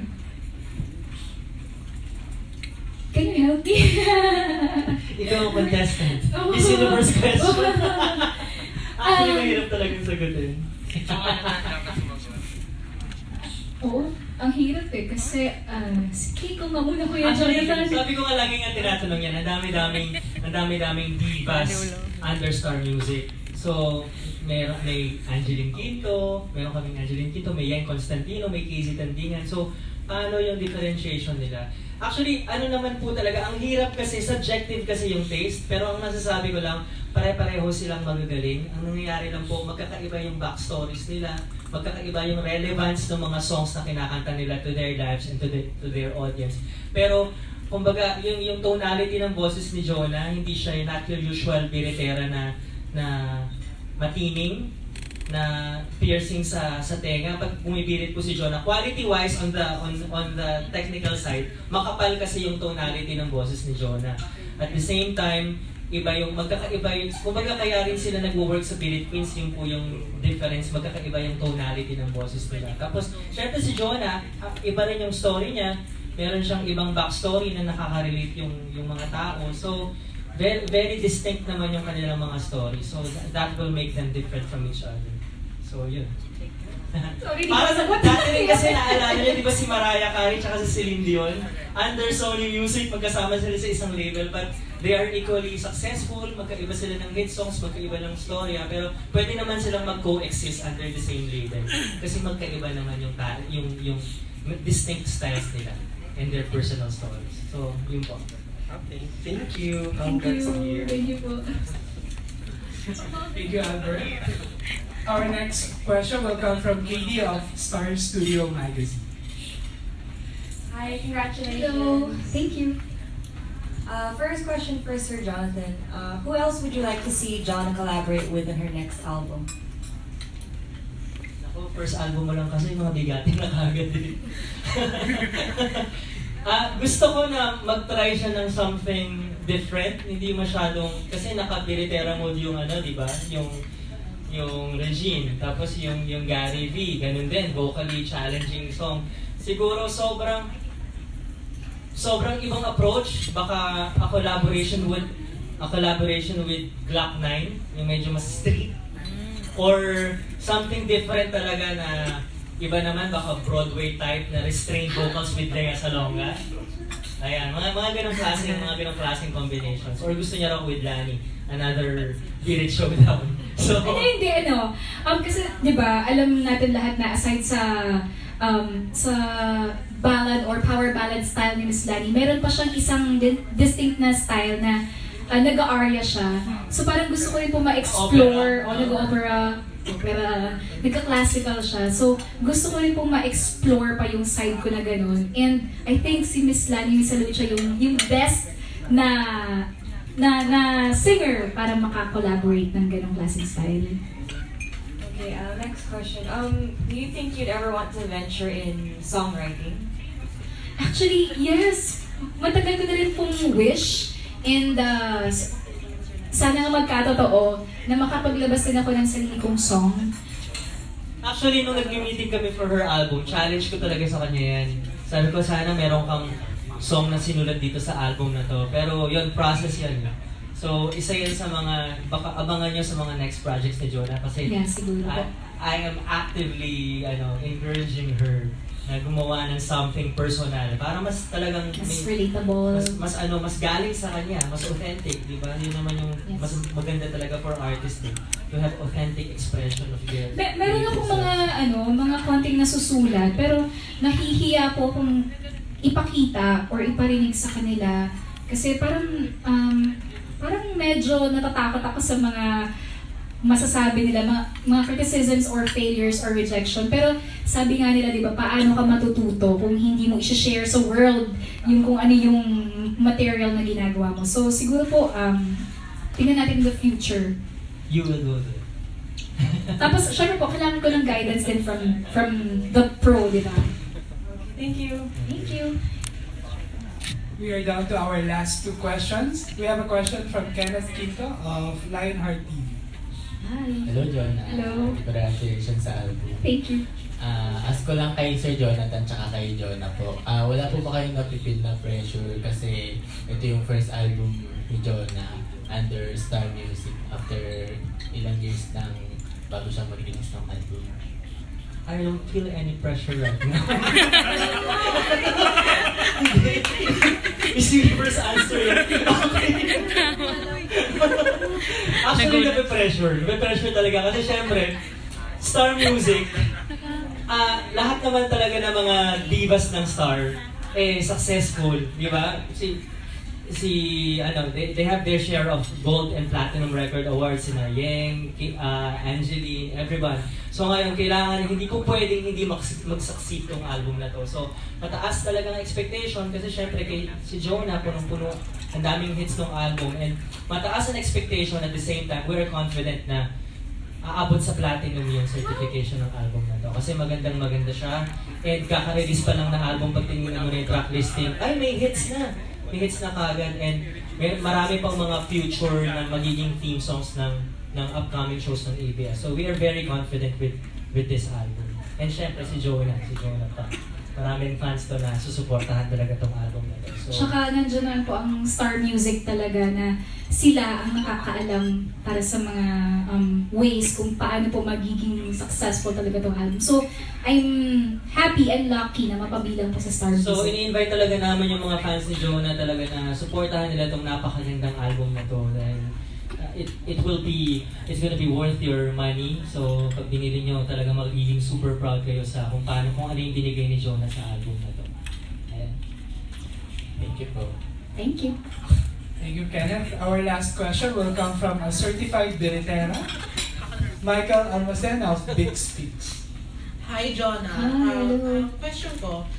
Can you help me? Ikaw ang contestant. Miss Universe question. Actually, mahirap talagang sagutin. Oo, ang hirap eh. Kasi, sige ko nga muna Kuya Jonathan. Jonathan. Sabi ko nga lagi nga tinatanong yan, ang dami-daming divas under Star Music. So, may Angeline Quinto, meron kaming Angeline Quinto, may Yang Constantino, may Casey Tandingan. So, Paano yung differentiation nila? Actually, ano naman po talaga, ang hirap kasi, subjective kasi yung taste, pero ang masasabi ko lang, pare-pareho silang magagaling. Ang nangyayari lang po, magkakaiba yung backstories nila, magkakaiba yung relevance ng mga songs na kinakanta nila to their lives and to their audience. Pero, kumbaga, yung tonality ng boses ni Jonah, hindi siya not your usual biritera na matining, na piercing sa tenga. Pag bumibirit po si Jonah, quality-wise on the technical side, makapal kasi yung tonality ng boses ni Jonah. At the same time, iba yung magkakaiba yung, kumbaga kaya rin sila nag-work sa Pilit Queens, yung po yung difference, magkakaiba yung tonality ng boses nila. Tapos, syempre si Jonah, iba rin yung story niya, meron siyang ibang backstory na nakaka-relate yung mga tao. So, very, very distinct naman yung kanilang mga story. So, that will make them different from each other. So, yun. Para sa dati rin kasi naalala niyo, di ba si Mariah Carey tsaka si Celine Dion, under Sony Music, magkasama sila sa isang label, but they are equally successful, magkaiba sila ng hit songs, magkaiba ng storya, pero pwede naman silang mag-coexist under the same label. Kasi magkaiba naman yung distinct styles nila and their personal stories. So, yun po. Okay, thank you. Thank you. Thank you po. Thank you, Albert. Our next question will come from Katie of Star Studio Magazine. Hi, congratulations. Hello. Thank you. First question for Sir Jonathan. Who else would you like to see Jonna collaborate with in her next album? Ako, first album mo lang kasi mga bigatin na kagad eh. Gusto ko na mag-try siya ng something different, hindi masyadong, kasi naka-biritera mode yung di ba? Yung Regine, tapos yung Gary V, ganun din, vocally challenging song. Siguro sobrang ibang approach, baka a collaboration with Glock 9, yung medyo mas street, or something different talaga na iba naman, baka Broadway type na restrained vocals with Lea Salonga. Ayan, mga ganong klaseng combinations. Or gusto niya raw with Lani, another Birit Showdown. So, hindi. Kasi, di ba, alam natin lahat na aside sa ballad or power ballad style ni Miss Lani, meron pa siyang isang distinct na style na nag-aria siya. So parang gusto ko rin po ma-explore, nag-opera, nagka-classical siya. So gusto ko rin po ma-explore pa yung side ko na ganun. And I think si Miss Lani Misalucha yung best na singer para maka-collaborate ng ganong klaseng style. Okay, next question. Do you think you'd ever want to venture in songwriting? Actually, yes. Matagal ko na rin pong wish. And sana nga magkatotoo na makapaglabas din ako ng sarili kong song. Actually, nung nag-meeting kami for her album, challenge ko talaga sa kanya yan. Sabi ko, sana meron kang song na sinulat dito sa album na to. Pero yun, process yan. So, isa yan sa mga, baka abangan nyo sa mga next projects ni Jonah. Kasi I am actively encouraging her na gumawa ng something personal para mas talagang mas relatable, mas galing sa kanya, mas authentic, di ba? Yun naman yung mas maganda talaga for artists to have authentic expression of their meron akong mga konting nasusulat, pero nahihiya po kung ipakita or iparinig sa kanila kasi parang medyo natatakot ako sa mga masasabi nila, mga criticisms or failures or rejection. Pero sabi nga nila, di ba, paano ka matututo kung hindi mo i-share sa world yung kung ano yung material na ginagawa mo. So siguro po, tingnan natin the future. You will do it. Tapos, syempre po, kailangan ko ng guidance din from the pro, di ba? Thank you. Thank you. We are down to our last two questions. We have a question from Kenneth Quinto of Lionheart TV. Hi. Hello, Jonah. Hello. Congratulations sa album. Thank you. Ask ko lang kay Sir Jonathan tsaka kay Jonah po. Wala po ba kayong napipil na pressure kasi ito yung first album ni Jonah under Star Music after ilang years nang bago siya mag-release ng album? I don't feel any pressure right now. Is the first answer yan? Actually, nape-pressure talaga. Kasi syempre, Star Music, lahat naman talaga ng mga divas ng Star, successful, di ba? They have their share of gold and platinum record awards, sina Yeng, Angeline, everyone. So ngayon, kailangan, hindi ko pwedeng hindi mag-succeed tong album na to. So, mataas talaga ng expectation kasi syempre si Jonah, punong-puno, ang daming hits ng album. And mataas ang expectation at the same time, we're confident na aabot sa platinum yung certification ng album na to. Kasi magandang-maganda siya. And kaka-release pa lang ng album, pag tinignan mo na yung track listing, ay may hits na! May hits na kagad, and marami pang mga future na magiging theme songs ng upcoming shows ng ABS. So we are very confident with this album. And syempre si Jonah pa. Maraming fans to na susuportahan talaga tong album na to. So, tsaka nandiyan naman po ang Star Music talaga na sila ang nakakaalam para sa mga ways kung paano po magiging successful talaga tong album. So, I'm happy and lucky na mapabilang po sa Star Music. So, ini-invite talaga naman yung mga fans ni Jonah talaga na suportahan nila tong napakagandang album na to. Dahil it's gonna be worth your money. So, pag binili nyo, talaga magiging super proud kayo sa kung ano yung binigay ni Jonah sa album na to. Ayan. Thank you po. Thank you. Thank you, Kenneth. Our last question will come from a certified Biritera, Michael Almacena of Big Speaks. Hi, Jonah. Question ko,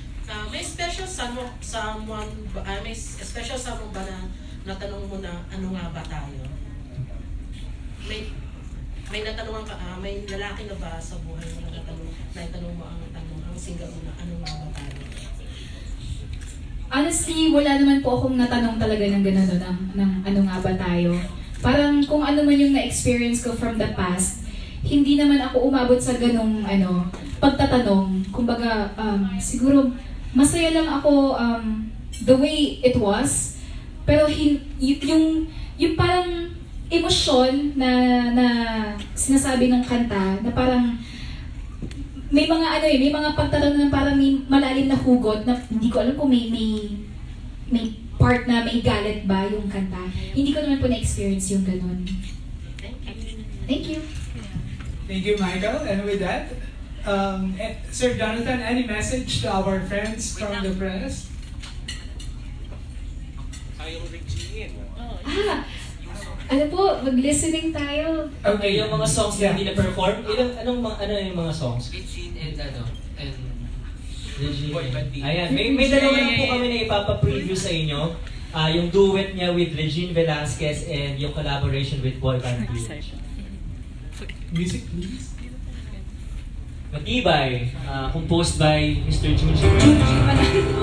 may special someone ba na natanong mo na ano nga ba tayo? May natanungan ka, may lalaki na ba sa buhay mo na natanong mo ang single mo na ano nga ba tayo? Honestly, wala naman po akong natanong talaga ng gano'n ng ano nga ba tayo. Parang kung ano man yung na-experience ko from the past, hindi naman ako umabot sa ganong pagtatanong. Kumbaga, siguro masaya lang ako the way it was, pero yung parang emosyon na sinasabi ng kanta, na parang may mga pagtatanong na parang may malalim na hugot na hindi ko alam kung may part na may galit ba yung kanta. Hindi ko naman po na-experience yung ganun. Thank you. Thank you, Michael. And with that, Sir Jonathan, any message to our friends from the press? Ano po, mag-listening tayo. Okay, yung mga songs na hindi na-perform, ano yung mga songs? And Ayan, may dalawa lang po kami na ipapa-preview sa inyo. Yung duet niya with Regine Velasquez and yung collaboration with Boy Band. Music, please. Matibay, composed by Mr. Junji. Tita Junji. Mana hingga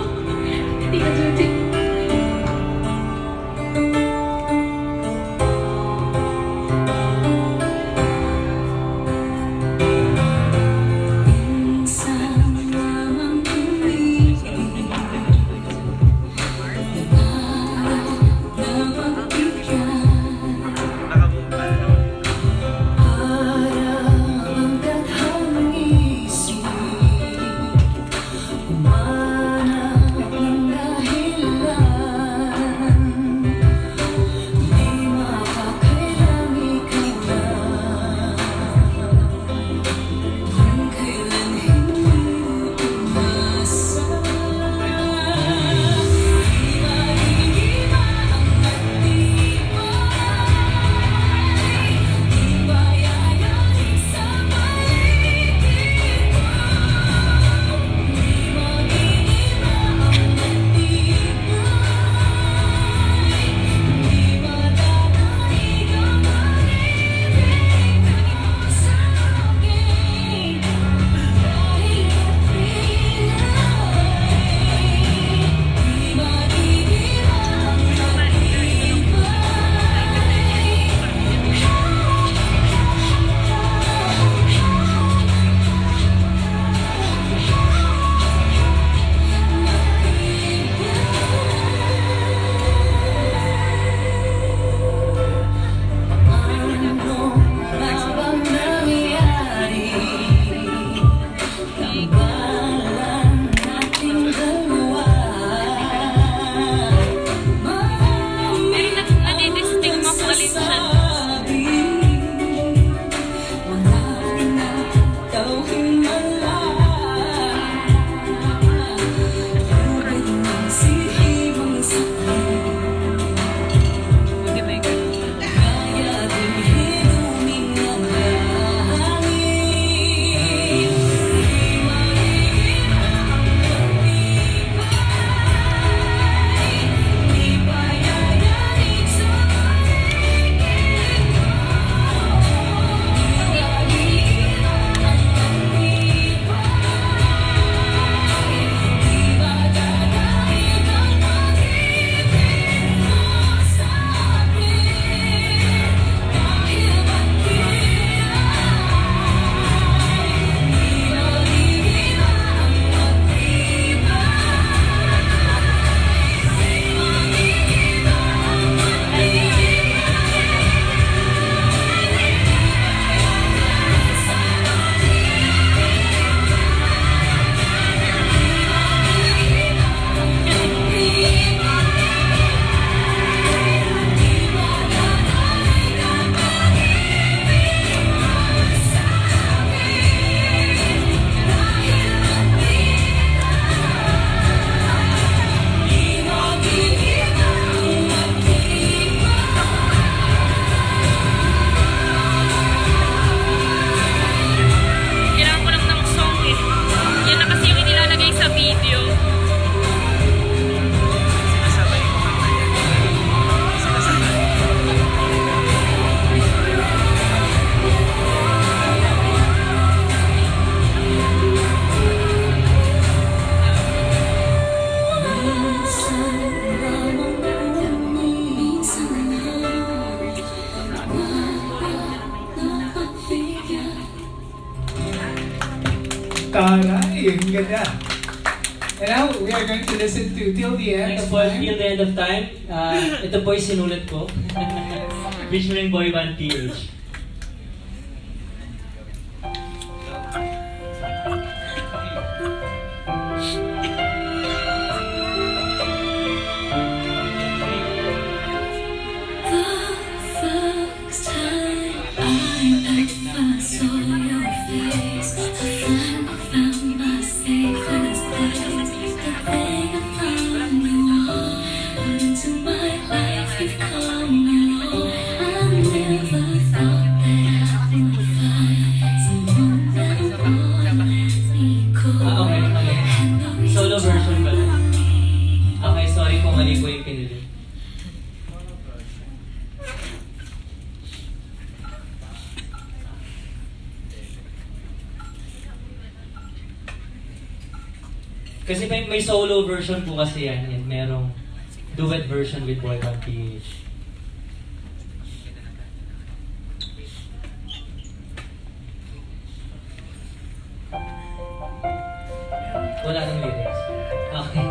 Taray, ang ganda. And now, we are going to listen to Till the End Next of one, Time. Till the End of Time. Ito po yung sinulat ko. Featuring Boy Band PH. Solo version ba? Okay, sorry kung mali po yung pinili. Kasi may solo version po kasi yan, and merong duet version with Boy Band PH. Wala nang lyrics. Okay.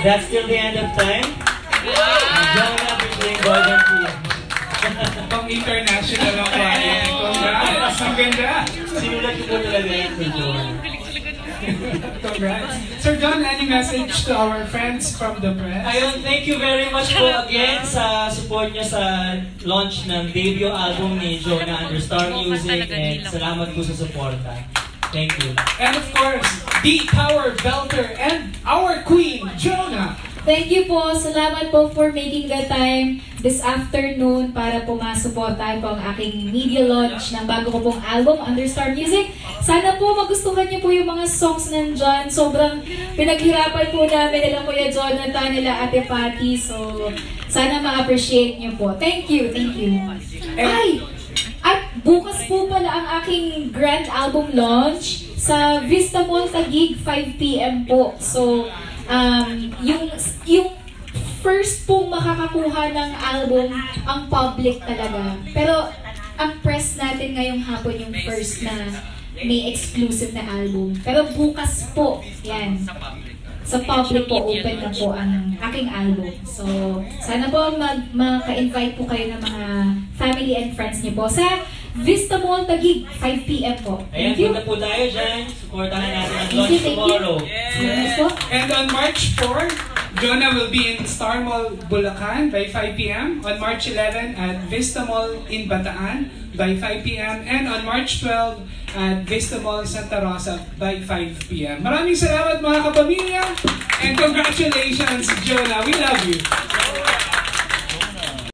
that's still the end of time. Jonah featuring Golden Queen. Pang international ang client. Congrats! Ang ganda! Sinulat ko po talaga yung kay Jonah. Congrats. Sir John, any message to our friends from the press? Ayun, thank you very much po again sa support niya sa launch ng debut album ni Jonah under Star Music, and salamat po sa suporta. Thank you. And of course, the Power Belter and our queen, Jonah. Thank you po. Salamat po for making the time this afternoon para po masuportahan po ang aking media launch ng bago ko pong album, Under Star Music. Sana po magustuhan niyo po yung mga songs nandyan. Sobrang pinaghirapan po namin nila Kuya Jonathan, nila Ate Patty. So, sana ma-appreciate niyo po. Thank you, thank you. Ay! At bukas po pala ang aking grand album launch sa Vista Mall Taguig, 5 p.m. po. So, yung first pong makakakuha ng album ang public talaga. Pero ang press natin ngayong hapon yung first na may exclusive na album. Pero bukas po, yan. Sa public po, open na po ang aking album. So, sana po maka-invite po kayo ng mga family and friends niyo po sa Vista Mall Taguig, 5 p.m. po. Ayan, punta po tayo dyan. Supportahan natin ang launch tomorrow. Yes. And on March 4, Jonah will be in Star Mall, Bulacan by 5 p.m. On March 11 at Vista Mall in Bataan by 5 p.m. And on March 12 at Vista Mall, Santa Rosa by 5 p.m. Maraming salamat mga kapamilya and congratulations, Jonah. We love you.